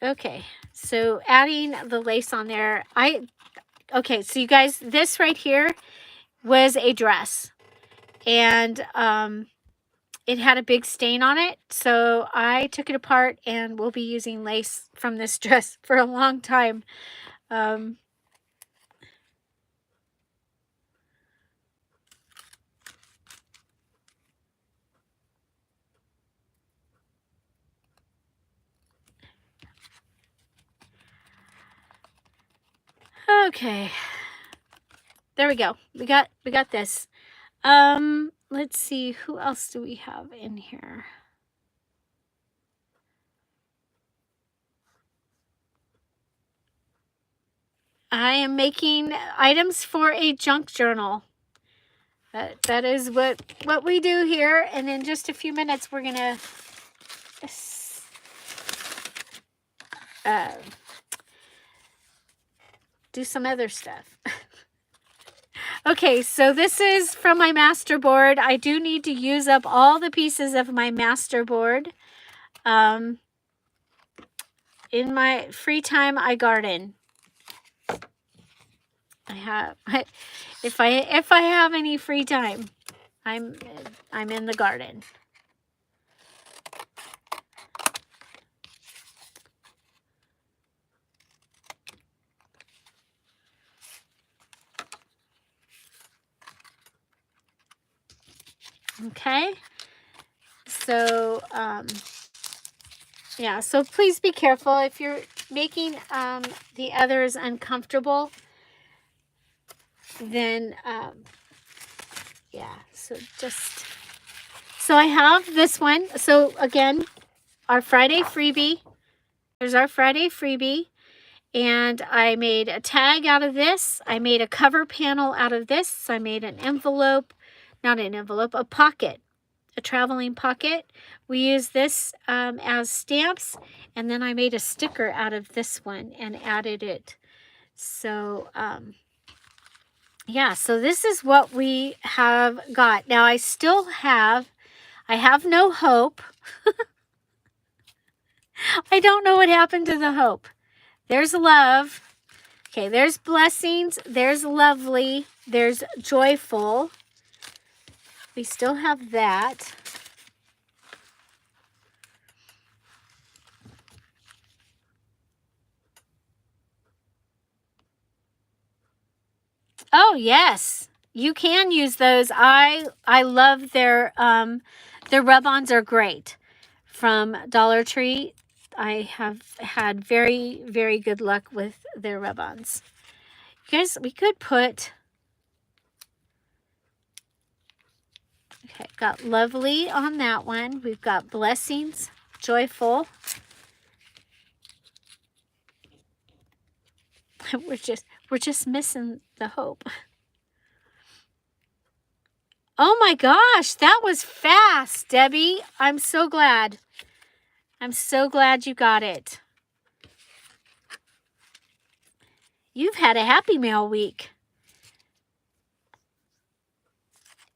okay, so adding the lace on there, okay, so you guys, this right here was a dress, and it had a big stain on it, so I took it apart, and we'll be using lace from this dress for a long time. Okay, there we go. We got this. Let's see, who else do we have in here? I am making items for a junk journal. That is what we do here. And in just a few minutes, we're gonna do some other stuff. Okay, so this is from my master board. I do need to use up all the pieces of my master board. In my free time, I garden. If I have any free time, I'm in the garden. Okay, so yeah, so please be careful if you're making the others uncomfortable, then yeah, so I have this one. So again, our Friday freebie, there's our Friday freebie, and I made a tag out of this. I made a cover panel out of this. I made an envelope, not an envelope, a pocket a traveling pocket. We use this as stamps, and then I made a sticker out of this one and added it. So, yeah, so this is what we have got. Now, I have no hope. I don't know what happened to the hope. There's love. Okay, there's blessings. There's lovely. There's joyful. We still have that. Oh, yes. You can use those. I love their rub-ons are great from Dollar Tree. I have had very, very good luck with their rub-ons. You guys, we could put, okay, got lovely on that one. We've got blessings, joyful. We're just missing the hope. Oh my gosh, that was fast, Debbie. I'm so glad. I'm so glad you got it. You've had a Happy Mail week.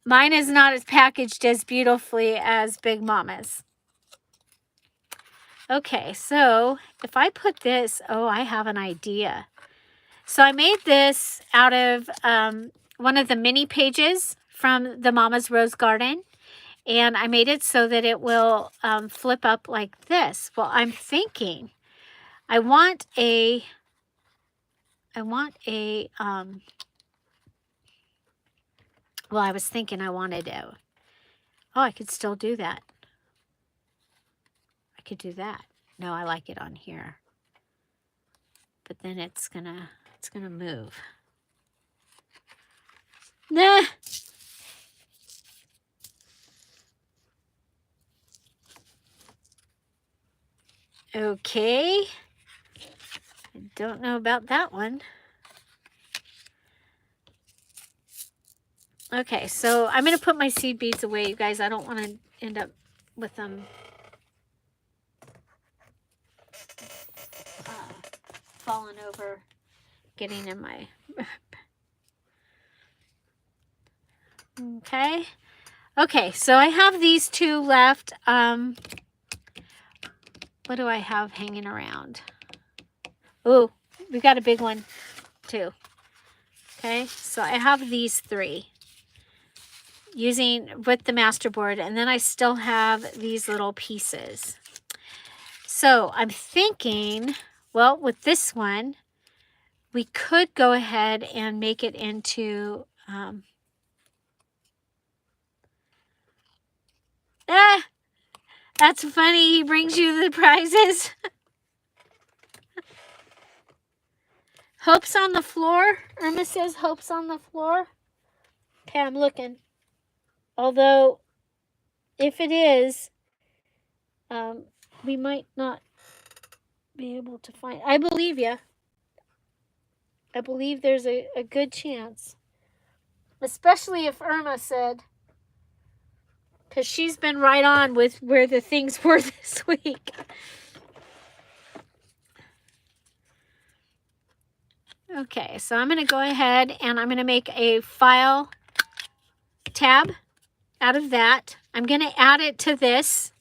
Mine is not as packaged as beautifully as Big Mama's. Okay, so if I put this, oh, I have an idea. So I made this out of one of the mini pages from the Mama's Rose Garden. And I made it so that it will flip up like this. Well, I'm thinking I want a, well, I was thinking I wanted a, oh, I could still do that. I could do that. No, I like it on here. But then it's gonna move. Nah. Okay. I don't know about that one. Okay, so I'm going to put my seed beads away, you guys. I don't want to end up with them falling over, getting in my... Okay. Okay, so I have these two left. What do I have hanging around? Ooh, we got a big one too. Okay, so I have these three using with the masterboard, and then I still have these little pieces. So I'm thinking, well, with this one, we could go ahead and make it into that's funny. He brings you the prizes. Hope's on the floor. Irma says Hope's on the floor. Okay, I'm looking. Although, if it is, we might not be able to find... I believe you. I believe there's a good chance. Especially if Irma said... Because she's been right on with where the things were this week. Okay, so I'm going to go ahead and I'm going to make a file tab out of that. I'm going to add it to this.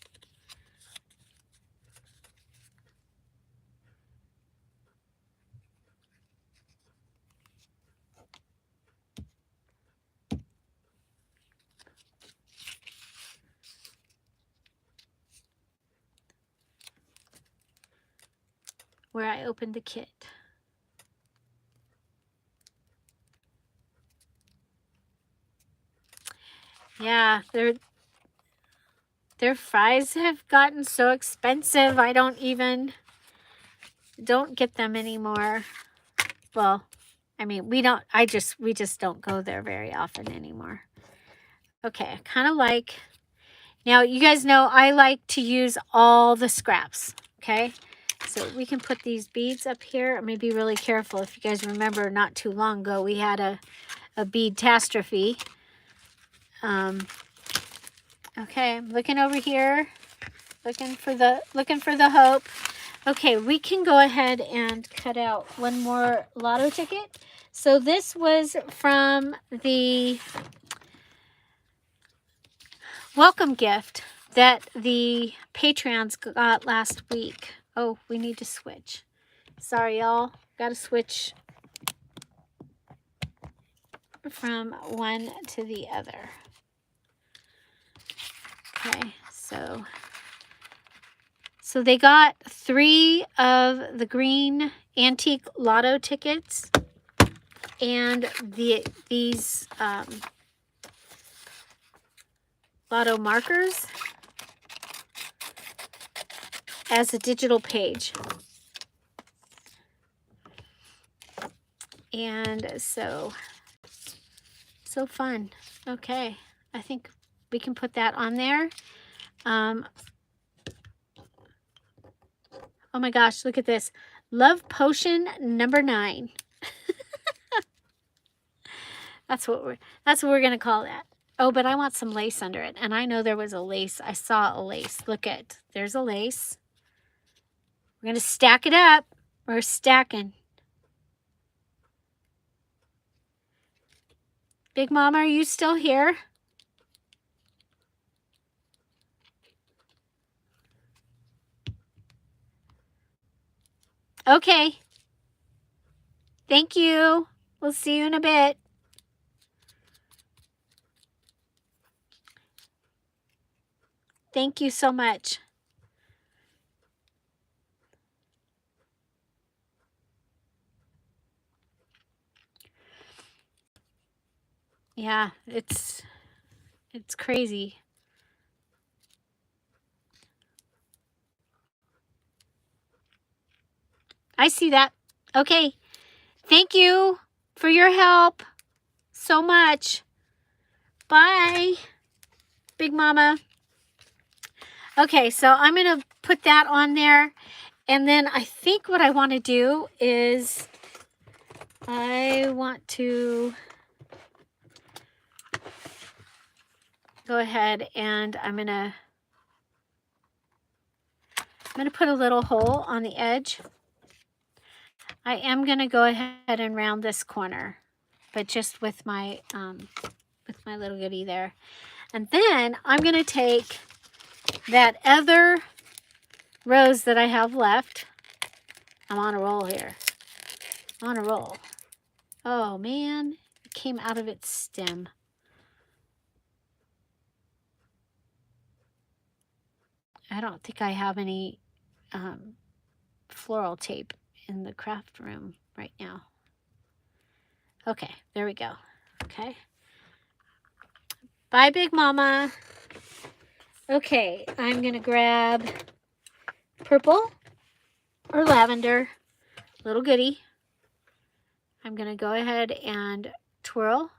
Where I opened the kit. Yeah, their fries have gotten so expensive. I don't get them anymore. Well, I mean, we just don't go there very often anymore. Okay, kind of like, now you guys know I like to use all the scraps, okay? So we can put these beads up here. I'm going to be really careful. If you guys remember, not too long ago, we had a bead-tastrophe. Okay, I'm looking over here, looking for the hope. Okay, we can go ahead and cut out one more lotto ticket. So this was from the welcome gift that the Patreons got last week. Oh, we need to switch. Sorry, y'all. Got to switch from one to the other. Okay, so they got 3 of the green antique lotto tickets and these lotto markers as a digital page. And so fun. Okay, I think we can put that on there. Oh my gosh, look at this. Love potion number 9. That's what we're gonna call that. Oh, but I want some lace under it. And I know there was a lace. I saw a lace. Look at, there's a lace. We're gonna stack it up. We're stacking. Big Mama, are you still here? Okay. Thank you. We'll see you in a bit. Thank you so much. Yeah, it's crazy. I see that. Okay. Thank you for your help so much. Bye, Big Mama. Okay, so I'm going to put that on there. And then I think what I want to do is I want to go ahead and I'm going to put a little hole on the edge. I am going to go ahead and round this corner, but just with my little goodie there. And then I'm going to take that other rose that I have left. I'm on a roll here. On a roll. Oh man, it came out of its stem. I don't think I have any floral tape in the craft room right now. Okay, there we go. Okay. Bye, Big Mama. Okay, I'm going to grab purple or lavender, little goodie. I'm going to go ahead and twirl,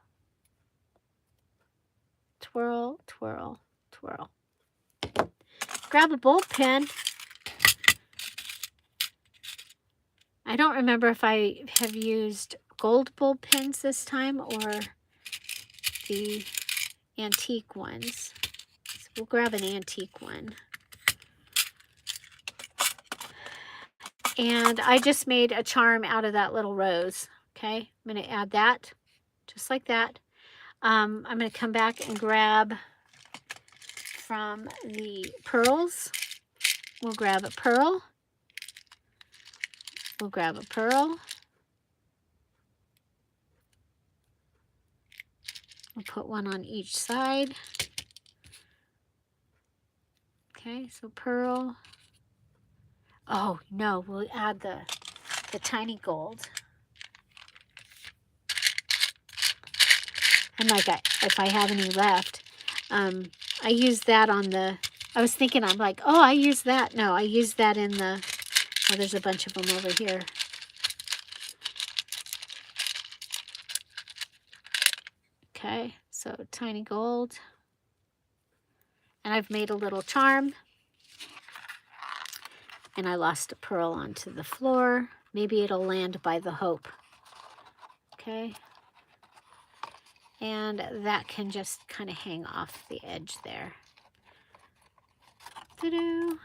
twirl, twirl, twirl. Grab a bolt pen. I don't remember if I have used gold bulb pens this time or the antique ones. So we'll grab an antique one. And I just made a charm out of that little rose. Okay, I'm going to add that just like that. I'm going to come back and grab from the pearls. We'll grab a pearl. We'll grab a pearl. We'll put one on each side. Okay, so pearl. Oh, no, we'll add the tiny gold. And like if I have any left, I use that on the, I was thinking, I'm like, oh, I use that. No, I use that in the, oh, there's a bunch of them over here. Okay, so tiny gold. And I've made a little charm. And I lost a pearl onto the floor. Maybe it'll land by the hope. Okay. And that can just kind of hang off the edge there. Doo-doo.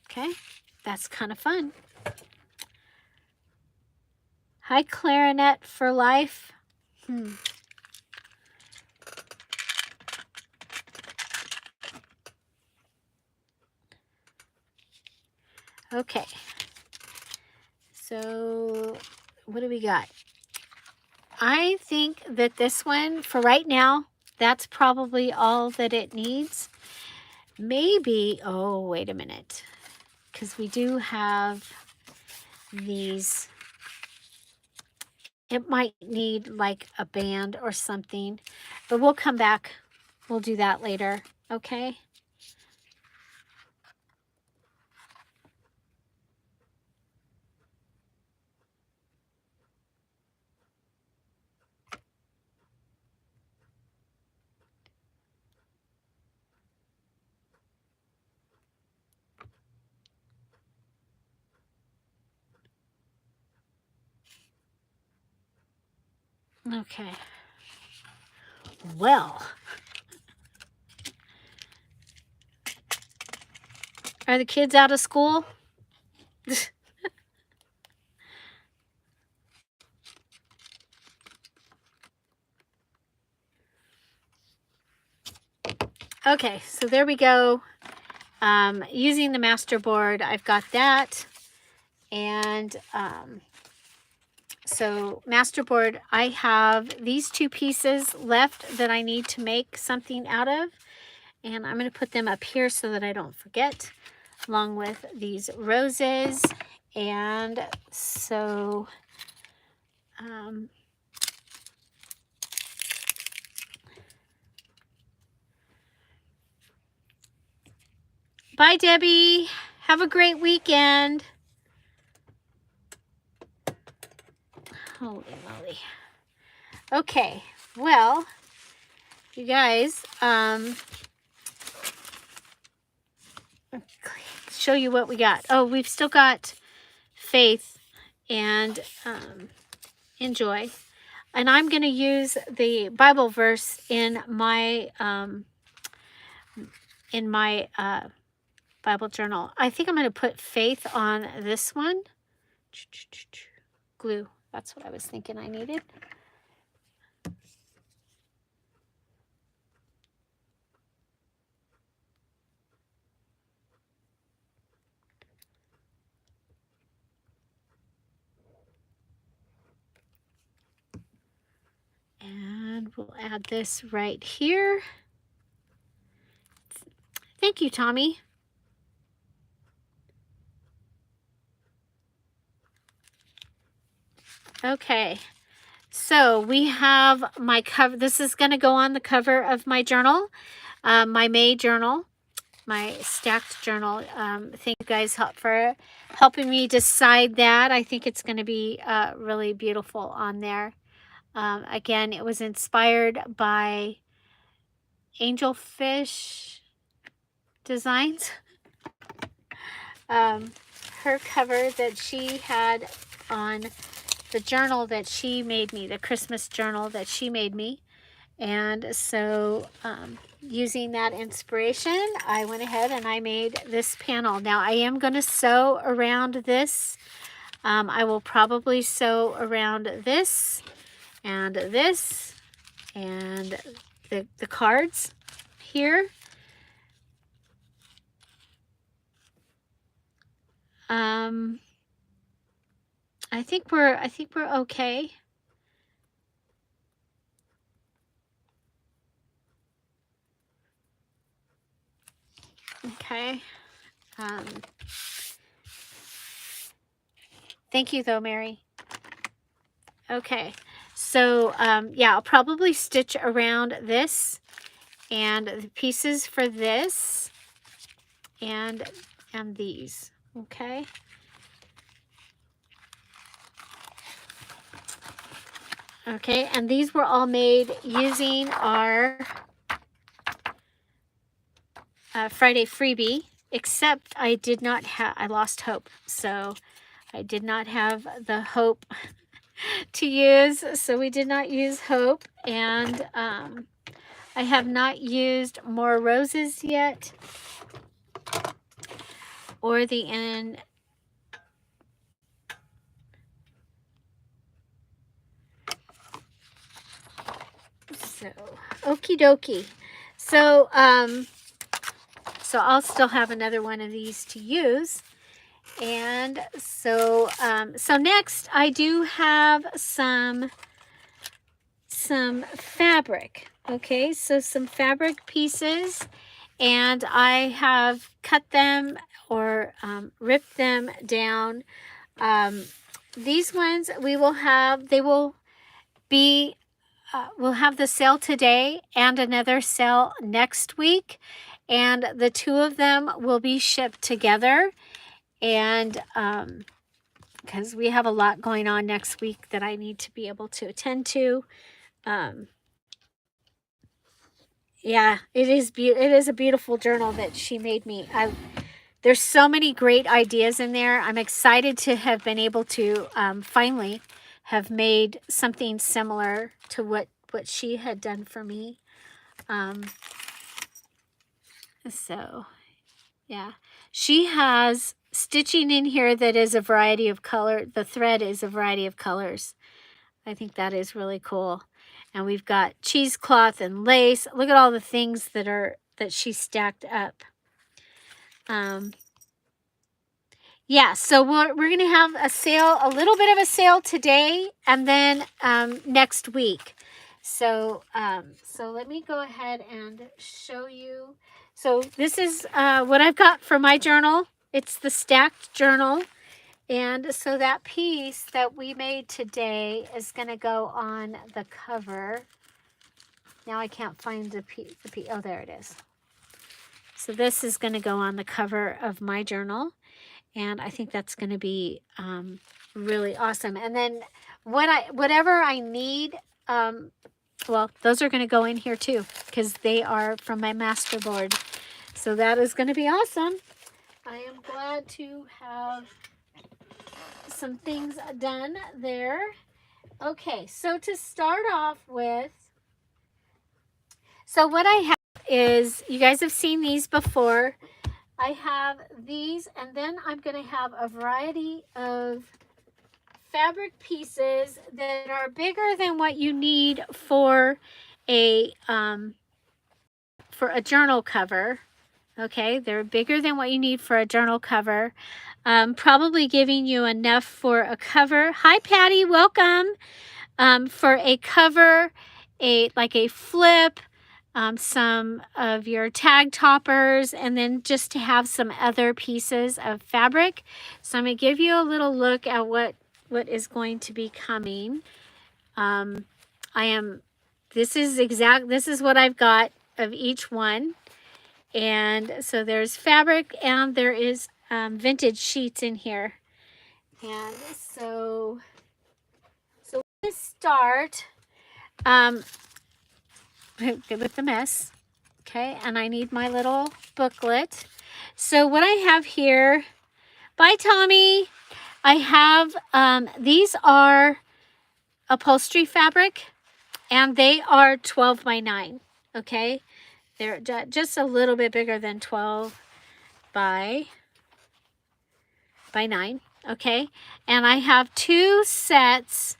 Okay, that's kind of fun. Hi, Clarinet for Life. Okay, so what do we got? I think that this one, for right now, that's probably all that it needs. Maybe, oh, wait a minute, because we do have these. It might need like a band or something, but we'll come back. We'll do that later, okay? Okay. Well, are the kids out of school? Okay, so there we go. Using the master board, I've got that. And so master board, I have these two pieces left that I need to make something out of. And I'm going to put them up here so that I don't forget, along with these roses. And so bye, Debbie. Have a great weekend. Holy moly. Okay, well, you guys, show you what we got. Oh, we've still got Faith and Enjoy. And I'm going to use the Bible verse in my Bible journal. I think I'm going to put Faith on this one. Glue. That's what I was thinking I needed. And we'll add this right here. Thank you, Tommy. Okay, so we have my cover. This is going to go on the cover of my journal, my May journal, my stacked journal. Thank you guys for helping me decide that. I think it's going to be really beautiful on there. Again, it was inspired by Angelfish Designs. Her cover that she had on the journal that she made me, the Christmas journal that she made me. And so using that inspiration, I went ahead and I made this panel. Now I am going to sew around this. I will probably sew around this and this and the cards here. I think we're okay. Okay. Thank you though, Mary. Okay. So yeah, I'll probably stitch around this and the pieces for this and these. Okay. Okay, and these were all made using our Friday freebie, except I did not have, I lost hope. So I did not have the hope to use, so we did not use hope. And I have not used More Roses yet, or the end. So, okie dokie. So, so I'll still have another one of these to use. And so, so next I do have some fabric. Okay, so some fabric pieces, and I have cut them or ripped them down. These ones we will have, they will be, we'll have the sale today and another sale next week, and the two of them will be shipped together. And because we have a lot going on next week that I need to be able to attend to. Yeah, it is a beautiful journal that she made me. There's so many great ideas in there. I'm excited to have been able to finally have made something similar to what she had done for me. So yeah, she has stitching in here that is a variety of color. The thread is a variety of colors. I think that is really cool. And we've got cheesecloth and lace. Look at all the things that she stacked up. Yeah, so we're going to have a sale, a little bit of a sale today, and then next week. So so let me go ahead and show you. So this is what I've got for my journal. It's the stacked journal. And so that piece that we made today is going to go on the cover. Now I can't find the piece. Oh, there it is. So this is going to go on the cover of my journal. And I think that's going to be really awesome. And then whatever I need, well, those are going to go in here too, because they are from my masterboard. So that is going to be awesome. I am glad to have some things done there. Okay, so to start off with, so what I have is, you guys have seen these before. I have these, and then I'm going to have a variety of fabric pieces that are bigger than what you need for a journal cover. Okay, they're bigger than what you need for a journal cover. Probably giving you enough for a cover. Hi, Patty, welcome. For a cover, like a flip, some of your tag toppers, and then just to have some other pieces of fabric. So I'm going to give you a little look at what is going to be coming. This is what I've got of each one. And so there's fabric, and there is vintage sheets in here. And so let's start with the mess. Okay, and I need my little booklet. So what I have here, bye Tommy, I have, these are upholstery fabric, and they are 12 by 9. Okay, they're just a little bit bigger than 12 by 9. Okay, and I have 2 sets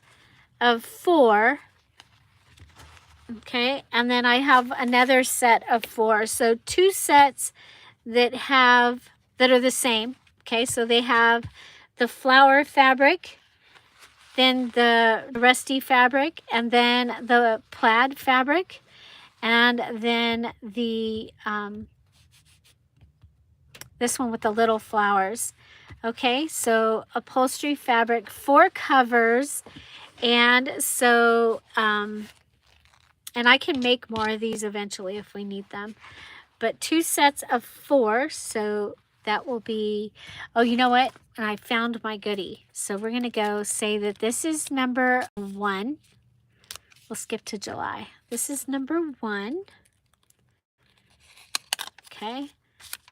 of 4. Okay, and then I have another set of 4. So 2 sets that are the same. Okay, so they have the flower fabric, then the rusty fabric, and then the plaid fabric, and then the this one with the little flowers. Okay, so upholstery fabric, 4 covers, and so and I can make more of these eventually if we need them. But 2 sets of 4, so that will be, oh, you know what? And I found my goodie. So we're going to go say that this is number 1. We'll skip to July. This is number 1. Okay.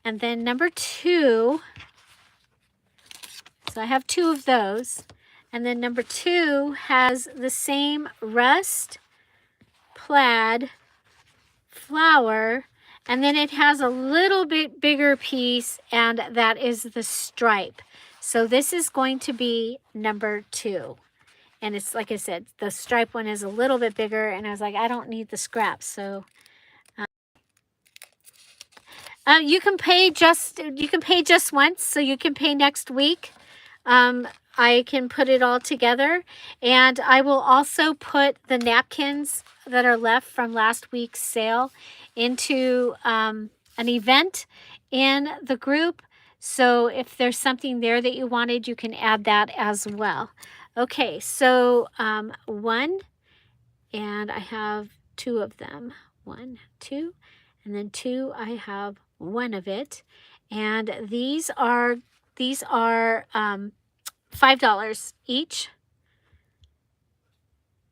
And then number 2. So I have 2 of those. And then number 2 has the same rust, plaid, flower, and then it has a little bit bigger piece, and that is the stripe. So this is going to be number 2. And it's like I said, the stripe one is a little bit bigger, and I was like, I don't need the scraps. So you can pay just once, so you can pay next week. I can put it all together, and I will also put the napkins that are left from last week's sale into an event in the group. So if there's something there that you wanted, you can add that as well. Okay, so 1, and I have 2 of them. 1, 2, and then 2, I have 1 of it. And these are $5 each,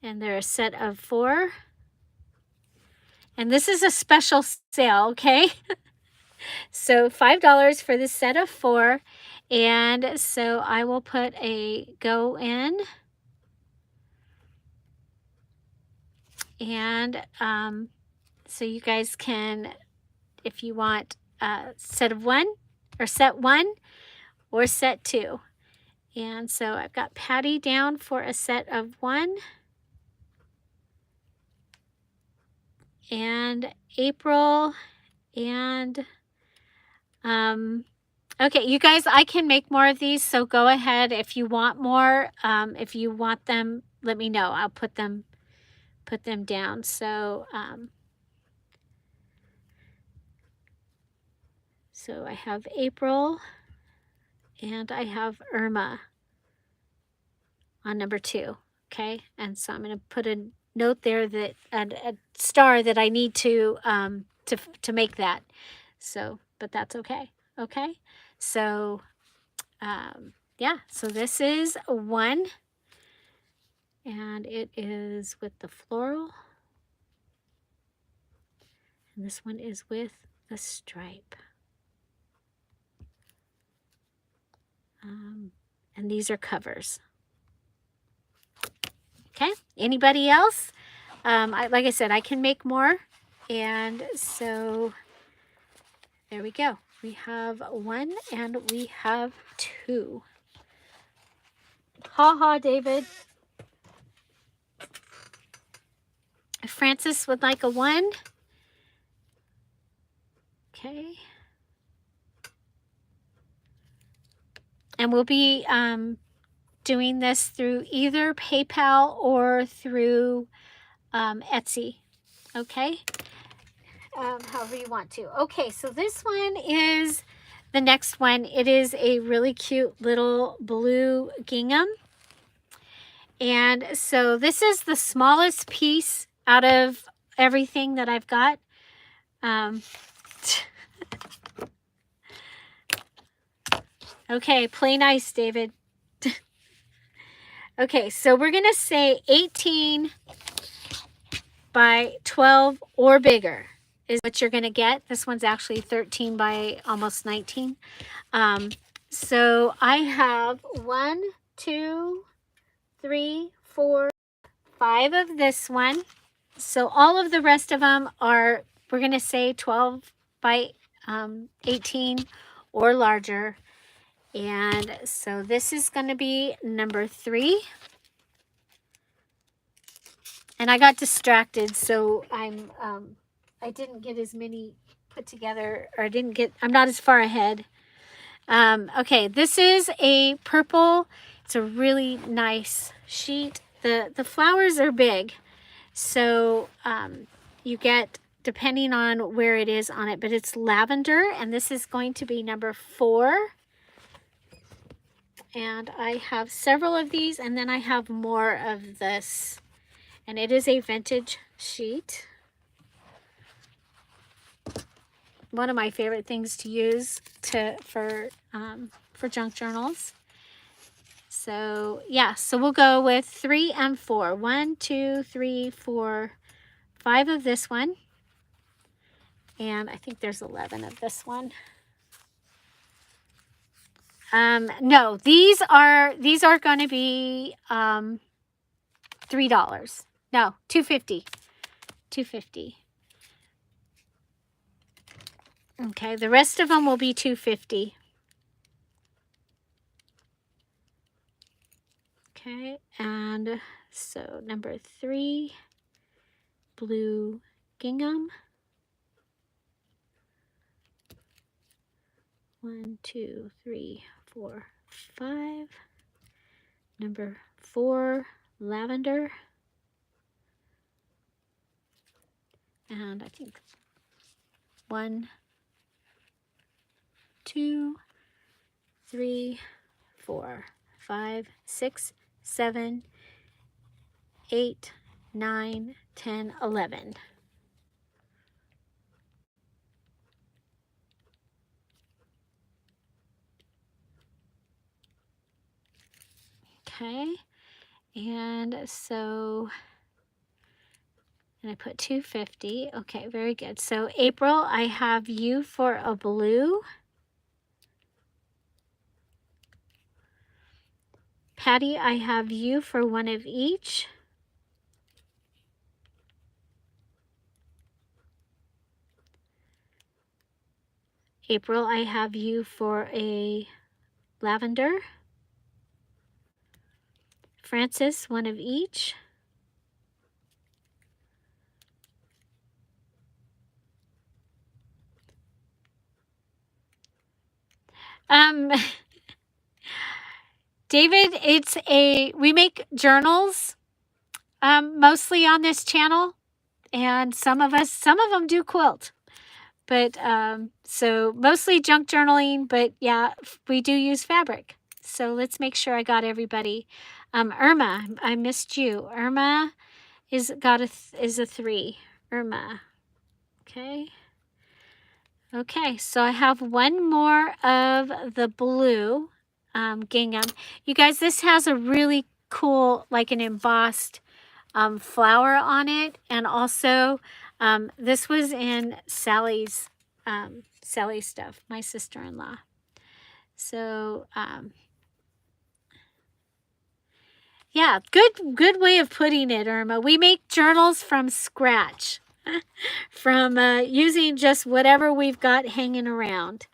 and they're a set of 4. And this is a special sale, okay? So $5 for the set of 4. And so I will put a go in, and so you guys can, if you want set of 1 or set 1 or set 2. And so I've got Patty down for a set of 1, and April, and okay, you guys, I can make more of these, so go ahead if you want more. If you want them, let me know. I'll put them down. So so I have April, and I have Irma on number 2. Okay, and so I'm going to put a note there, that a star, that I need to make that. So, but that's okay. Okay, so yeah, so this is 1, and it is with the floral, and this one is with the stripe. And these are covers. Okay, anybody else? Like I said, I can make more, and so there we go. We have 1 and we have 2. Ha ha, David. Francis would like a 1. Okay. And we'll be doing this through either PayPal or through Etsy. Okay. However you want to. Okay, so this one is the next one. It is a really cute little blue gingham. And so this is the smallest piece out of everything that I've got. Okay, play nice, David. Okay, so we're going to say 18 by 12 or bigger is what you're going to get. This one's actually 13 by almost 19. So I have 1, 2, 3, 4, 5 of this one. So all of the rest of them are, we're going to say 12 by 18 or larger. And so this is going to be number 3. And I got distracted, so I didn't get as many put together, or I'm not as far ahead. Okay, this is a purple. It's a really nice sheet. The flowers are big, so you get, depending on where it is on it, but it's lavender, and this is going to be number 4. And I have several of these, and then I have more of this. And it is a vintage sheet. One of my favorite things to use for junk journals. So yeah, so we'll go with 3 and 4. 1, 2, 3, 4, 5 of this one. And I think there's 11 of this one. No, these are going to be $3. No, $2.50. $2.50. Okay, the rest of them will be 250. Okay, and so number 3, blue gingham. 1, 2, 3, 4, 5. Number 4, lavender. And I think 1, 2, 3, 4, 5, 6, 7, 8, 9, 10, 11. Okay, and so, and I put 250. Okay, very good. So April, I have you for a blue. Patty, I have you for one of each. April, I have you for a lavender. Francis, one of each. David, we make journals mostly on this channel, and some of them do quilt, but so mostly junk journaling, but yeah, we do use fabric. So let's make sure I got everybody. Irma, I missed you. Irma is a 3. Irma, okay. Okay, so I have one more of the blue gingham. You guys, this has a really cool, like an embossed flower on it. And also, this was in Sally's stuff, my sister-in-law. So, yeah, good way of putting it, Irma. We make journals from scratch. From using just whatever we've got hanging around.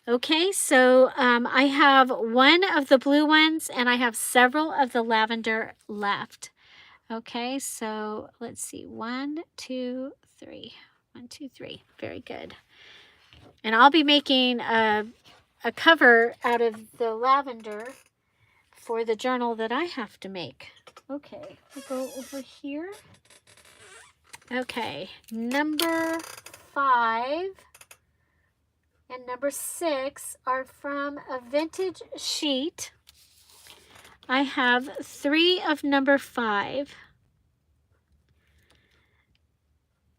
Okay, so I have one of the blue ones and I have several of the lavender left. Okay, so let's see. 1, 2, 3. 1, 2, 3. Very good. And I'll be making a cover out of the lavender for the journal that I have to make. Okay, we'll go over here. Okay, number 5 and number 6 are from a vintage sheet. I have 3 of number 5.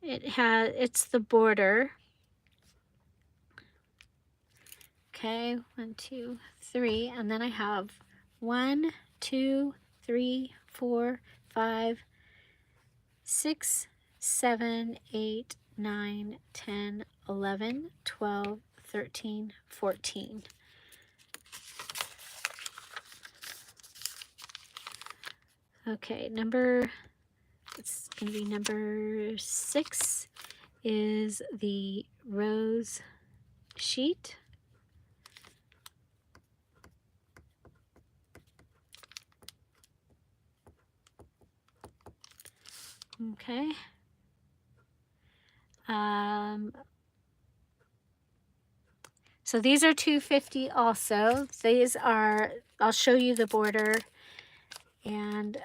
It's the border. Okay, 1, 2, 3, and then I have 1, 2, 3, 4, 5, 6, 7, 8, 9, 10, 11, 12, 13, 14. Okay, it's going to be number 6 is the rose sheet. Okay. So these are 250 also. These are, I'll show you the border and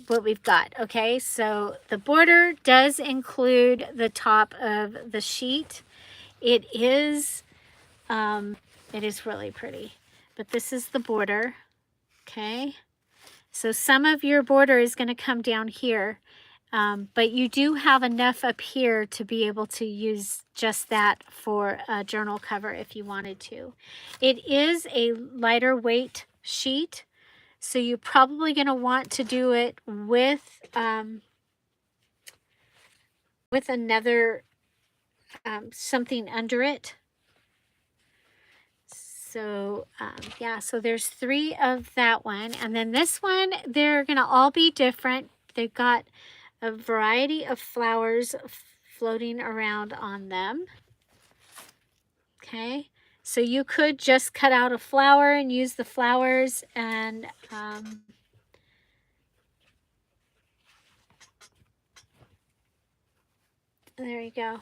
what we've got. Okay, so the border does include the top of the sheet. It is really pretty, but this is the border. Okay, so some of your border is going to come down here. But you do have enough up here to be able to use just that for a journal cover if you wanted to. It is a lighter weight sheet, so you're probably going to want to do it with another something under it. So yeah, so there's 3 of that one, and then this one, they're going to all be different. They've got a variety of flowers floating around on them. Okay, so you could just cut out a flower and use the flowers, and there you go.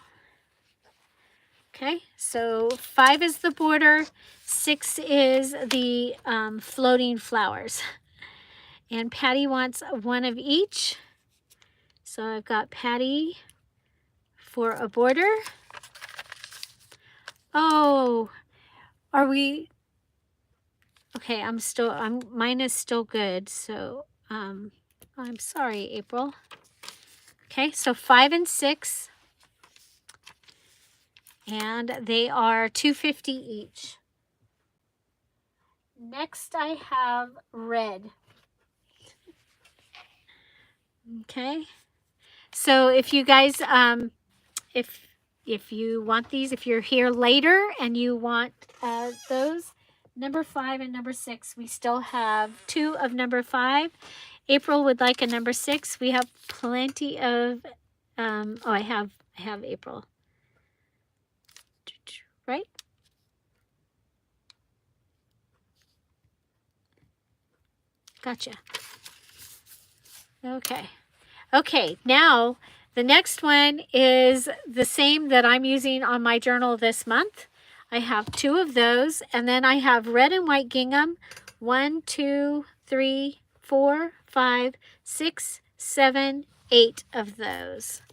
Okay, so 5 is the border, 6 is the floating flowers. And Patty wants one of each. So I've got Patty for a border. Oh, are we? Okay, mine is still good. So I'm sorry, April. Okay, so 5 and 6. And they are $2.50 each. Next I have red. Okay, so if you guys if you want these, if you're here later and you want those, number 5 and number 6, we still have 2 of number 5. April would like a number 6. We have plenty of oh, I have April, right? Gotcha. Okay, now the next one is the same that I'm using on my journal this month. I have 2 of those, and then I have red and white gingham. 1, 2, 3, 4, 5, 6, 7, 8 of those.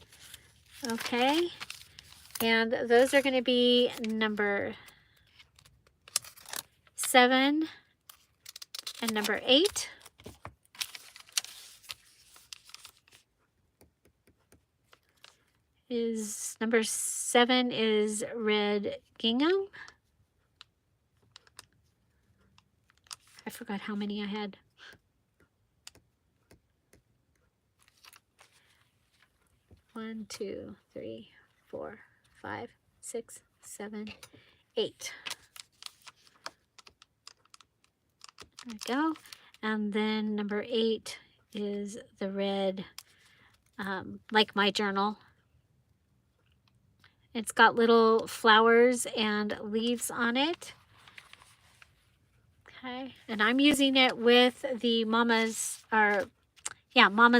Okay, and those are going to be number 7 and number 8. Is number 7 is red gingham. I forgot how many I had. One, 2, 3, 4, 5, 6, 7, 8. There we go. And then number 8 is the red, like my journal. It's got little flowers and leaves on it. Okay, and I'm using it with the Mama's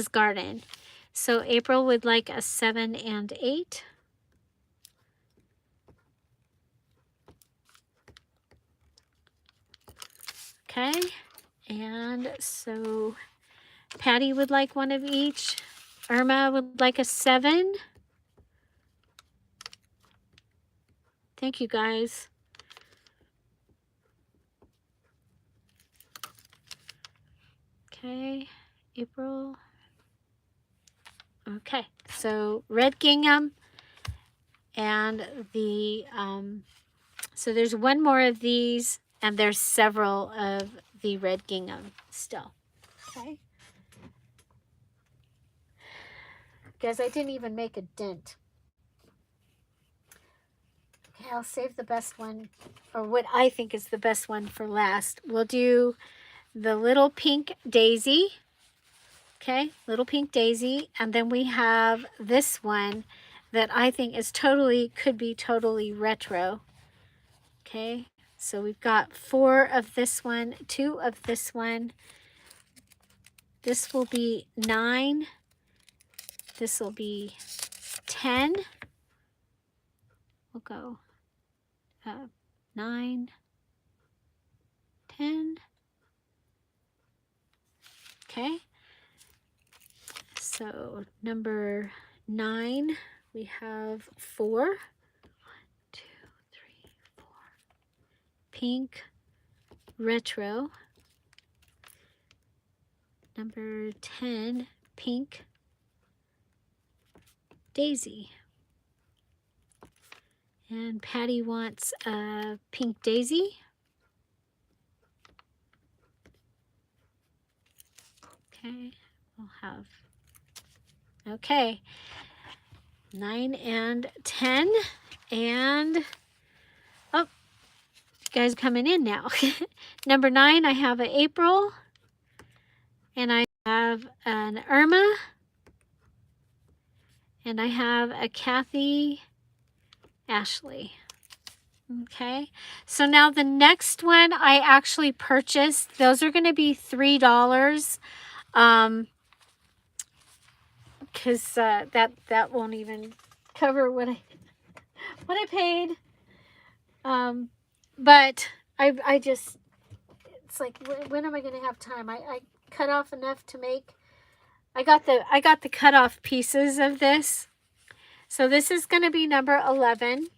Garden. So April would like a 7 and 8. Okay, and so Patty would like one of each. Irma would like a 7. Thank you, guys. Okay, April. Okay, so red gingham and the, so there's one more of these, and there's several of the red gingham still. Okay. Guys, I didn't even make a dent. Okay, I'll save the best one, or what I think is the best one, for last. We'll do the little pink daisy. Okay, little pink daisy. And then we have this one that I think is could be totally retro. Okay, so we've got 4 of this one, 2 of this one. This will be 9. This will be 10. We'll go 9, 10. Okay. So number 9, we have 4. 1, 2, 3, 4. Pink retro. Number 10, pink daisy. And Patty wants a pink daisy. Okay, we'll have, okay, 9 and 10. And, oh, you guys are coming in now. Number 9, I have an April. And I have an Irma. And I have a Kathy Ashley. Okay, so now the next one I actually purchased. Those are going to be $3. Because that won't even cover what I paid. But I just, it's like, when am I going to have time? I cut off enough to make. I got the cut off pieces of this. So this is going to be number 11.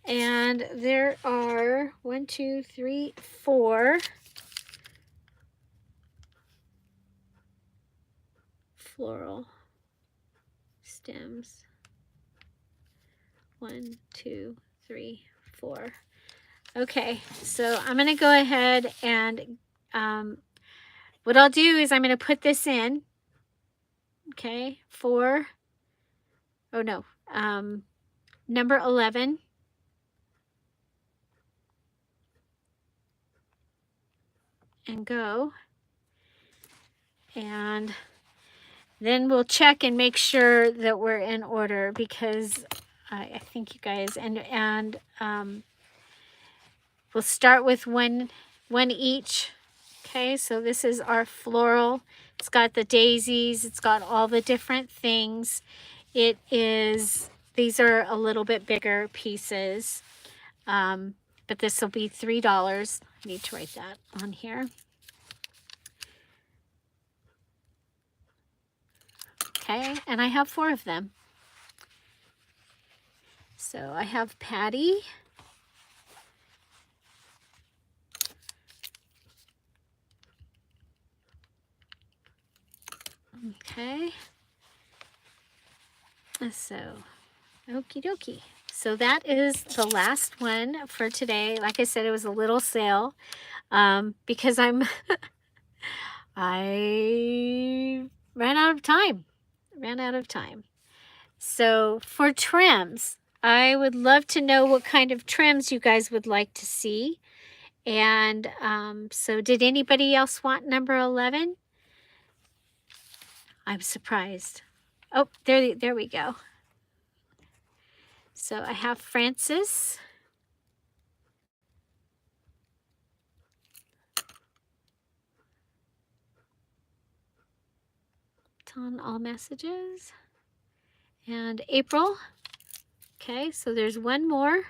And there are 1, 2, 3, 4 floral stems. 1, 2, 3, 4. Okay, so I'm going to go ahead and what I'll do is I'm going to put this in. Okay, 4. Oh no, number 11. And go. And then we'll check and make sure that we're in order, because I think you guys, and we'll start with one each. Okay, so this is our floral. It's got the daisies. It's got all the different things. It is, these are a little bit bigger pieces, but this will be $3. I need to write that on here. Okay, and I have 4 of them. So I have Patty. Okay. So, okie dokie. So that is the last one for today. Like I said, it was a little sale because I ran out of time. So for trims, I would love to know what kind of trims you guys would like to see. And so did anybody else want number 11? I'm surprised. Oh, there we go. So I have Francis. It's on all messages. And April. Okay, so there's one more.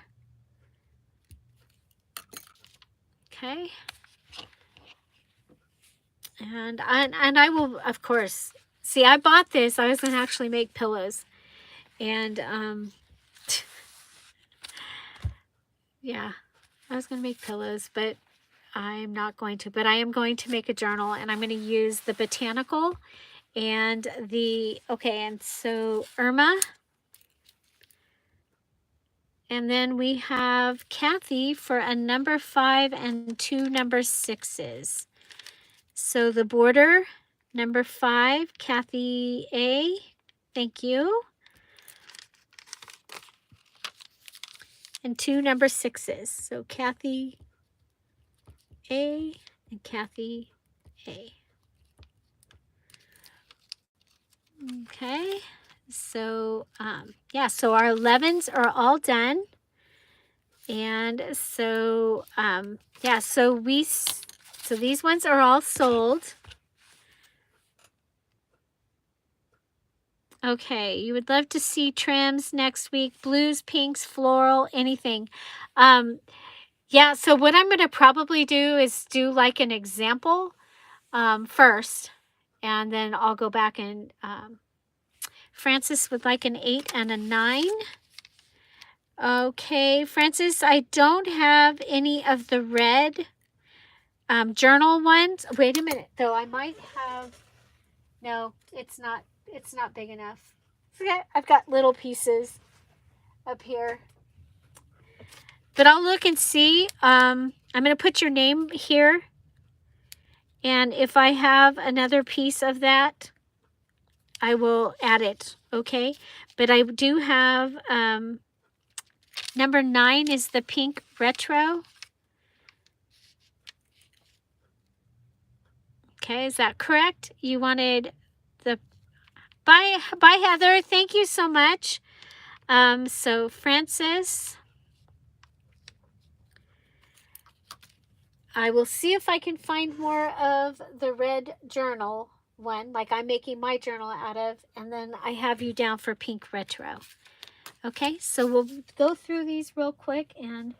Okay. And I will, of course, see, I bought this. I was going to actually make pillows. And yeah, I was going to make pillows, but I'm not going to. But I am going to make a journal, and I'm going to use the botanical and the, okay, and so Irma. And then we have Kathy for a number 5 and 2 number 6s. So the border, number 5, Kathy A. Thank you. And 2 number 6s. So Kathy A and Kathy A. Okay. So, yeah, so our 11s are all done. And so, yeah, so these ones are all sold. Okay, you would love to see trims next week, blues, pinks, floral, anything. Yeah, so what I'm going to probably do is do like an example first, and then I'll go back and Francis would like an 8 and a 9. Okay, Francis, I don't have any of the red journal ones. Wait a minute, though. I might have. No, it's not big enough. Okay, I've got little pieces up here. But I'll look and see. I'm going to put your name here. And if I have another piece of that, I will add it. Okay, but I do have number 9 is the pink retro. Okay, is that correct? You wanted the... Bye, Heather. Thank you so much. So Francis, I will see if I can find more of the red journal one, like I'm making my journal out of, and then I have you down for pink retro. Okay, so we'll go through these real quick. And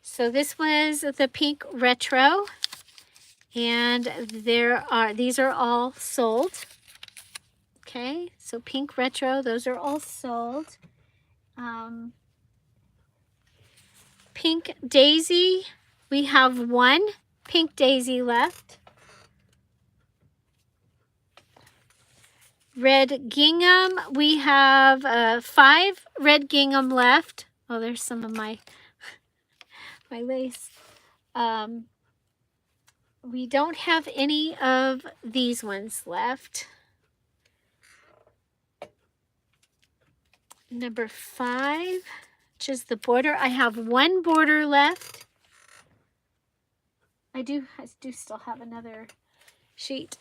so this was the pink retro, and these are all sold. Okay, so pink retro, those are all sold. Pink daisy, we have one pink daisy left. Red gingham, we have 5 red gingham left. Oh, there's some of my lace. We don't have any of these ones left. Number 5, which is the border. I have 1 border left. I do still have another sheet.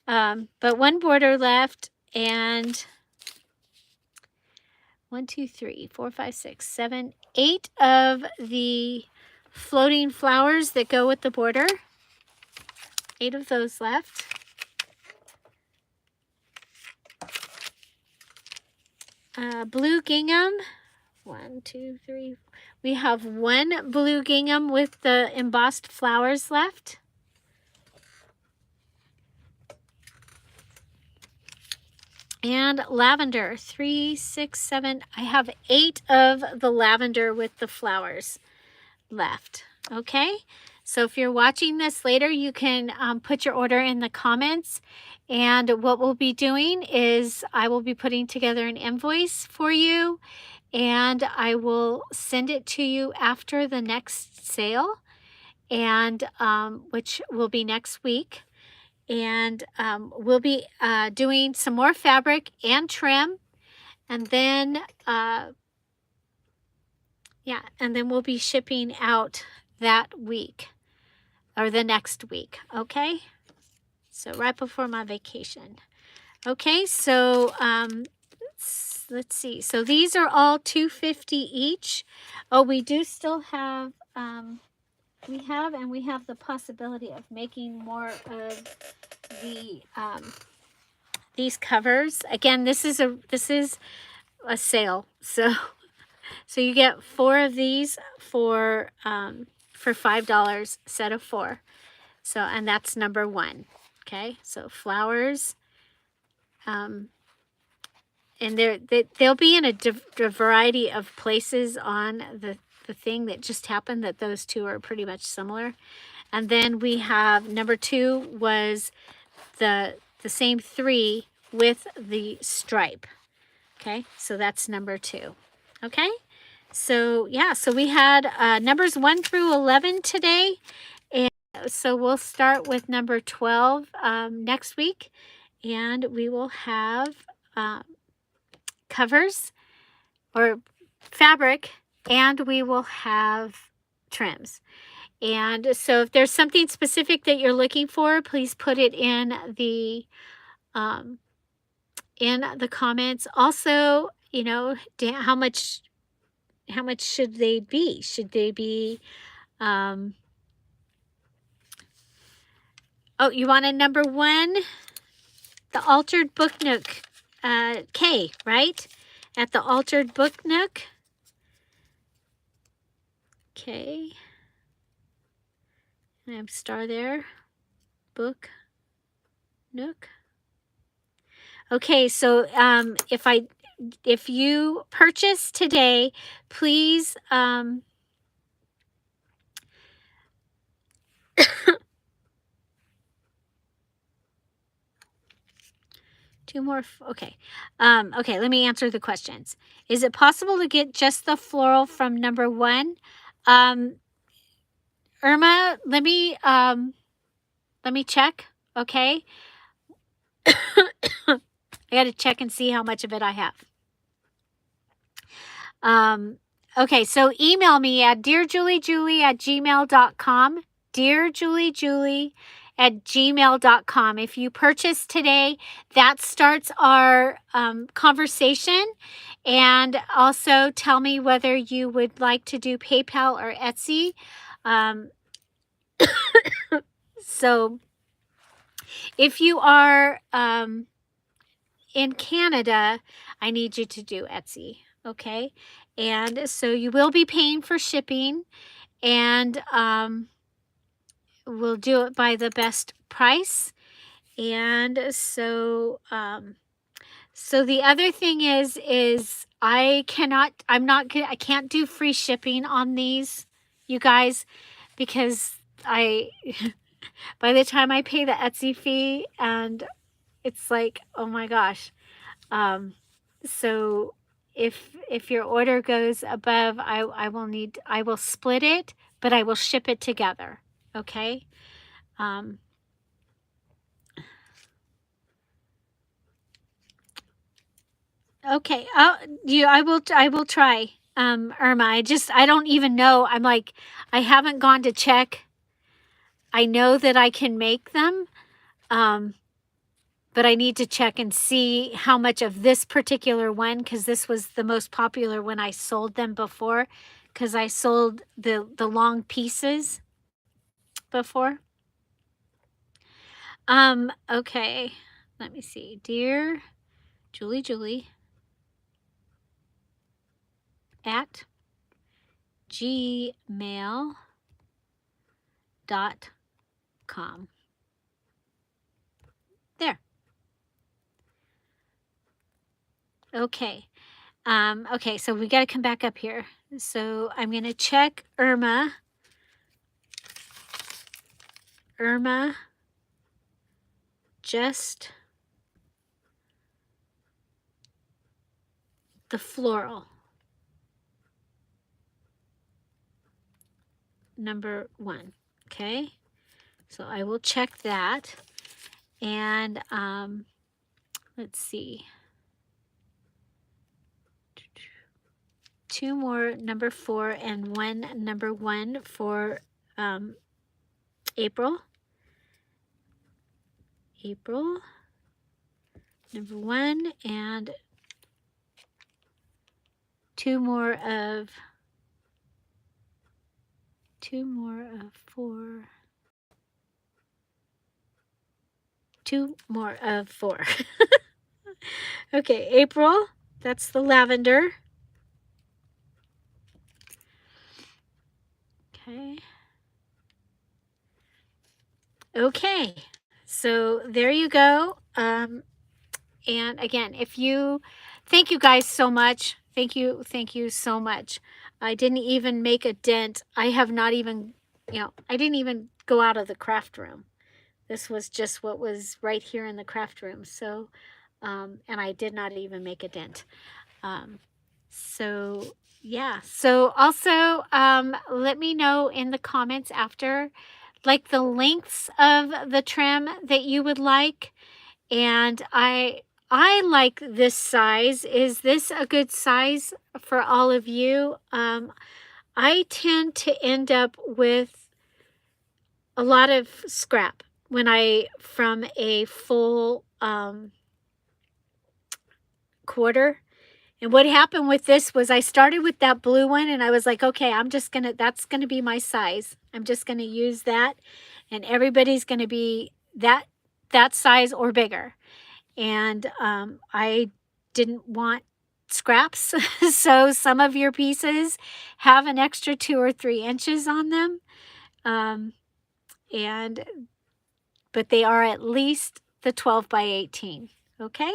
But 1 border left, and 1, 2, 3, 4, 5, 6, 7, 8 of the floating flowers that go with the border. 8 of those left. Blue gingham, 1, 2, 3. We have 1 blue gingham with the embossed flowers left. And lavender, 3, 6, 7. I have 8 of the lavender with the flowers left. Okay, so if you're watching this later, you can put your order in the comments. And what we'll be doing is I will be putting together an invoice for you, and I will send it to you after the next sale, and which will be next week. And we'll be doing some more fabric and trim, and then and then we'll be shipping out that week or the next week. Okay, so right before my vacation. Okay, so let's see. So these are all $2.50 each. Oh, we do still have we have the possibility of making more of the these covers. Again, this is a sale, so you get 4 of these for $5, set of 4. So, and that's number 1. Okay, so flowers, and they'll be in a variety of places on the thing that just happened, that those 2 are pretty much similar. And then we have number 2 was the same 3 with the stripe. Okay, so that's number 2. Okay, so yeah, so we had numbers 1 through 11 today, and so we'll start with number 12 next week, and we will have covers or fabric, and we will have trims. And so if there's something specific that you're looking for, please put it in the comments. Also, you know, how much should they be? Should they be oh, you wanted number 1, the Altered Book Nook, K, right? At the Altered Book Nook. Okay. I have star there. Book Nook. Okay, so if you purchase today, please 2 more. Okay. Okay, let me answer the questions. Is it possible to get just the floral from number 1? Irma, let me check. Okay. I got to check and see how much of it I have. Okay, so email me at dearjuliejulie@gmail.com. dearjuliejulie at gmail.com. If you purchase today, that starts our conversation. And also tell me whether you would like to do PayPal or Etsy. So if you are in Canada, I need you to do Etsy. Okay. And so you will be paying for shipping, and we'll do it by the best price. And so so the other thing is I can't do free shipping on these, you guys, because I by the time I pay the Etsy fee, and it's like, oh my gosh. So if your order goes above, I will split it, but I will ship it together. Okay. Okay. I will try. Irma, I don't even know. I'm like, I haven't gone to check. I know that I can make them. But I need to check and see how much of this particular one, because this was the most popular when I sold them before, because I sold the long pieces before. Okay. Let me see. Dear Julie at gmail.com. There. Okay. Okay, so we got to come back up here. So I'm going to check Irma, just the floral. Number 1. Okay. So I will check that. And let's see. 2 more number 4 and 1 number 1 for April. Number 1, and 2 more of 4. 2 more of 4. Okay, April, that's the lavender. Okay, so there you go. And again, thank you guys so much. Thank you so much. I didn't even make a dent. I have not even, I didn't even go out of the craft room. This was just what was right here in the craft room. So, and I did not even make a dent. So yeah. So also, let me know in the comments after, like, the lengths of the trim that you would like. And I like this size. Is this a good size for all of you? I tend to end up with a lot of scrap from a full quarter. And what happened with this was I started with that blue one, and I was like, okay, that's gonna be my size. I'm just gonna use that, and everybody's gonna be that size or bigger. And I didn't want scraps. So some of your pieces have an extra 2 or 3 inches on them. But they are at least the 12 by 18. Okay.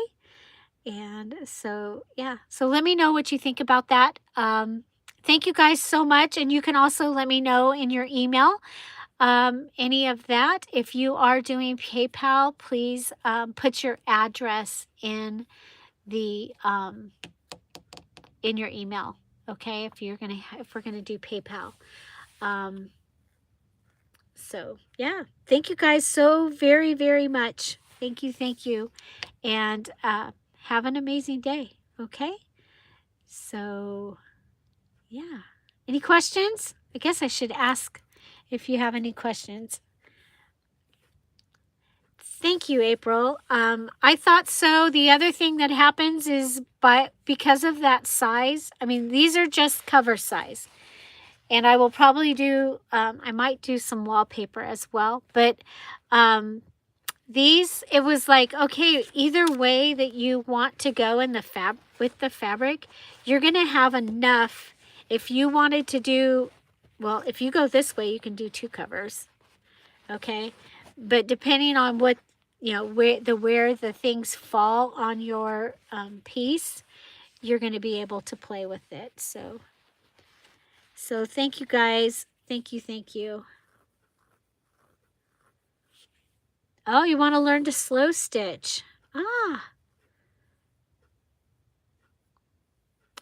And so, yeah. So let me know what you think about that. Thank you guys so much. And you can also let me know in your email any of that. If you are doing PayPal, please put your address in the in your email. Okay, if we're gonna do PayPal. So yeah, thank you guys so very, very much. Thank you, and have an amazing day. Okay, so yeah, any questions? I guess I should ask if you have any questions. Thank you, April. I thought so. The other thing that happens is because of that size, I mean, these are just cover size. And I will probably do, I might do some wallpaper as well. But these, it was like, okay, either way that you want to go in the with the fabric, you're going to have enough. If you wanted to do, well, if you go this way, you can do 2 covers. Okay. But depending on what, you know, where the things fall on your piece, you're going to be able to play with it. So thank you guys. Thank you. Oh, you want to learn to slow stitch. Ah,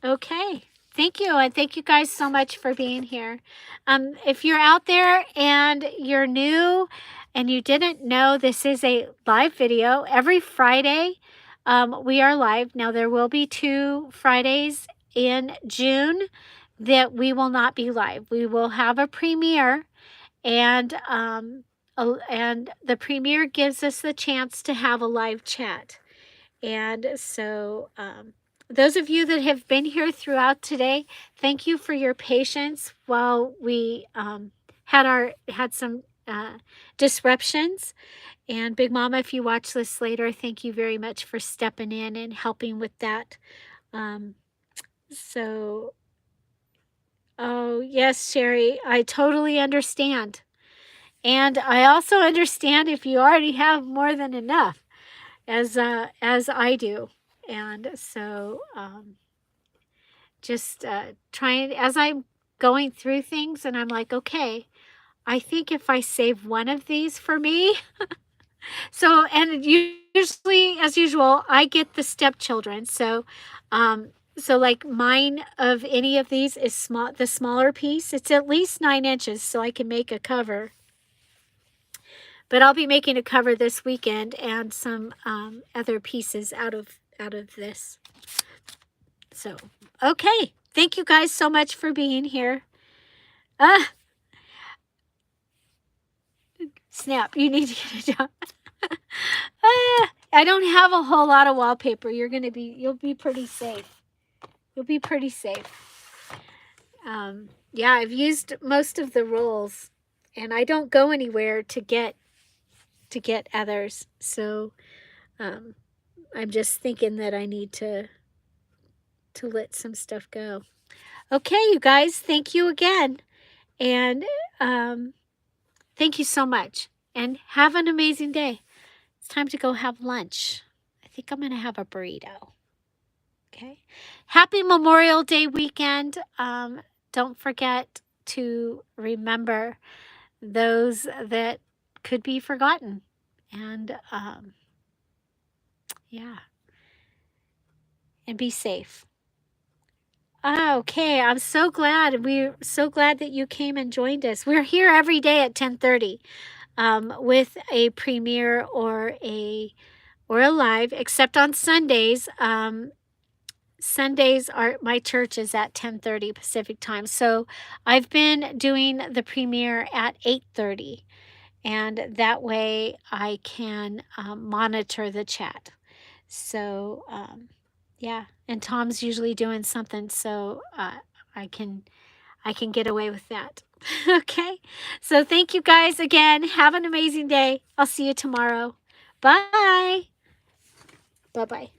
okay. Thank you. And thank you guys so much for being here. If you're out there and you're new and you didn't know, this is a live video. Every Friday, we are live. Now, there will be 2 Fridays in June that we will not be live. We will have a premiere, and the premiere gives us the chance to have a live chat. And so those of you that have been here throughout today, thank you for your patience while we had some disruptions. And Big Mama, if you watch this later, thank you very much for stepping in and helping with that. Oh yes, Sherry, I totally understand. And I also understand if you already have more than enough, as I do. And so just trying, as I'm going through things, and I'm like, okay, I think if I save one of these for me, so, and usually, as usual, I get the stepchildren. So, so like mine of any of these is small, the smaller piece. It's at least 9 inches, so I can make a cover. But I'll be making a cover this weekend and some other pieces out of this. So, okay. Thank you guys so much for being here. Snap, you need to get a job. I don't have a whole lot of wallpaper. You'll be pretty safe. You'll be pretty safe. Yeah, I've used most of the rolls, and I don't go anywhere to get others. So I'm just thinking that I need to let some stuff go. Okay, you guys, thank you again. And thank you so much. And have an amazing day. It's time to go have lunch. I think I'm going to have a burrito. Okay. Happy Memorial Day weekend. Don't forget to remember those that could be forgotten. And yeah. And be safe. Okay, I'm so glad. We're so glad that you came and joined us. We're here every day at 10:30 with a premiere or a live, except on Sundays. Sundays are my church is at 10:30 Pacific time. So I've been doing the premiere at 8:30, and that way I can monitor the chat. So yeah, and Tom's usually doing something, so I can get away with that. Okay, so thank you guys again. Have an amazing day. I'll see you tomorrow. Bye. Bye-bye.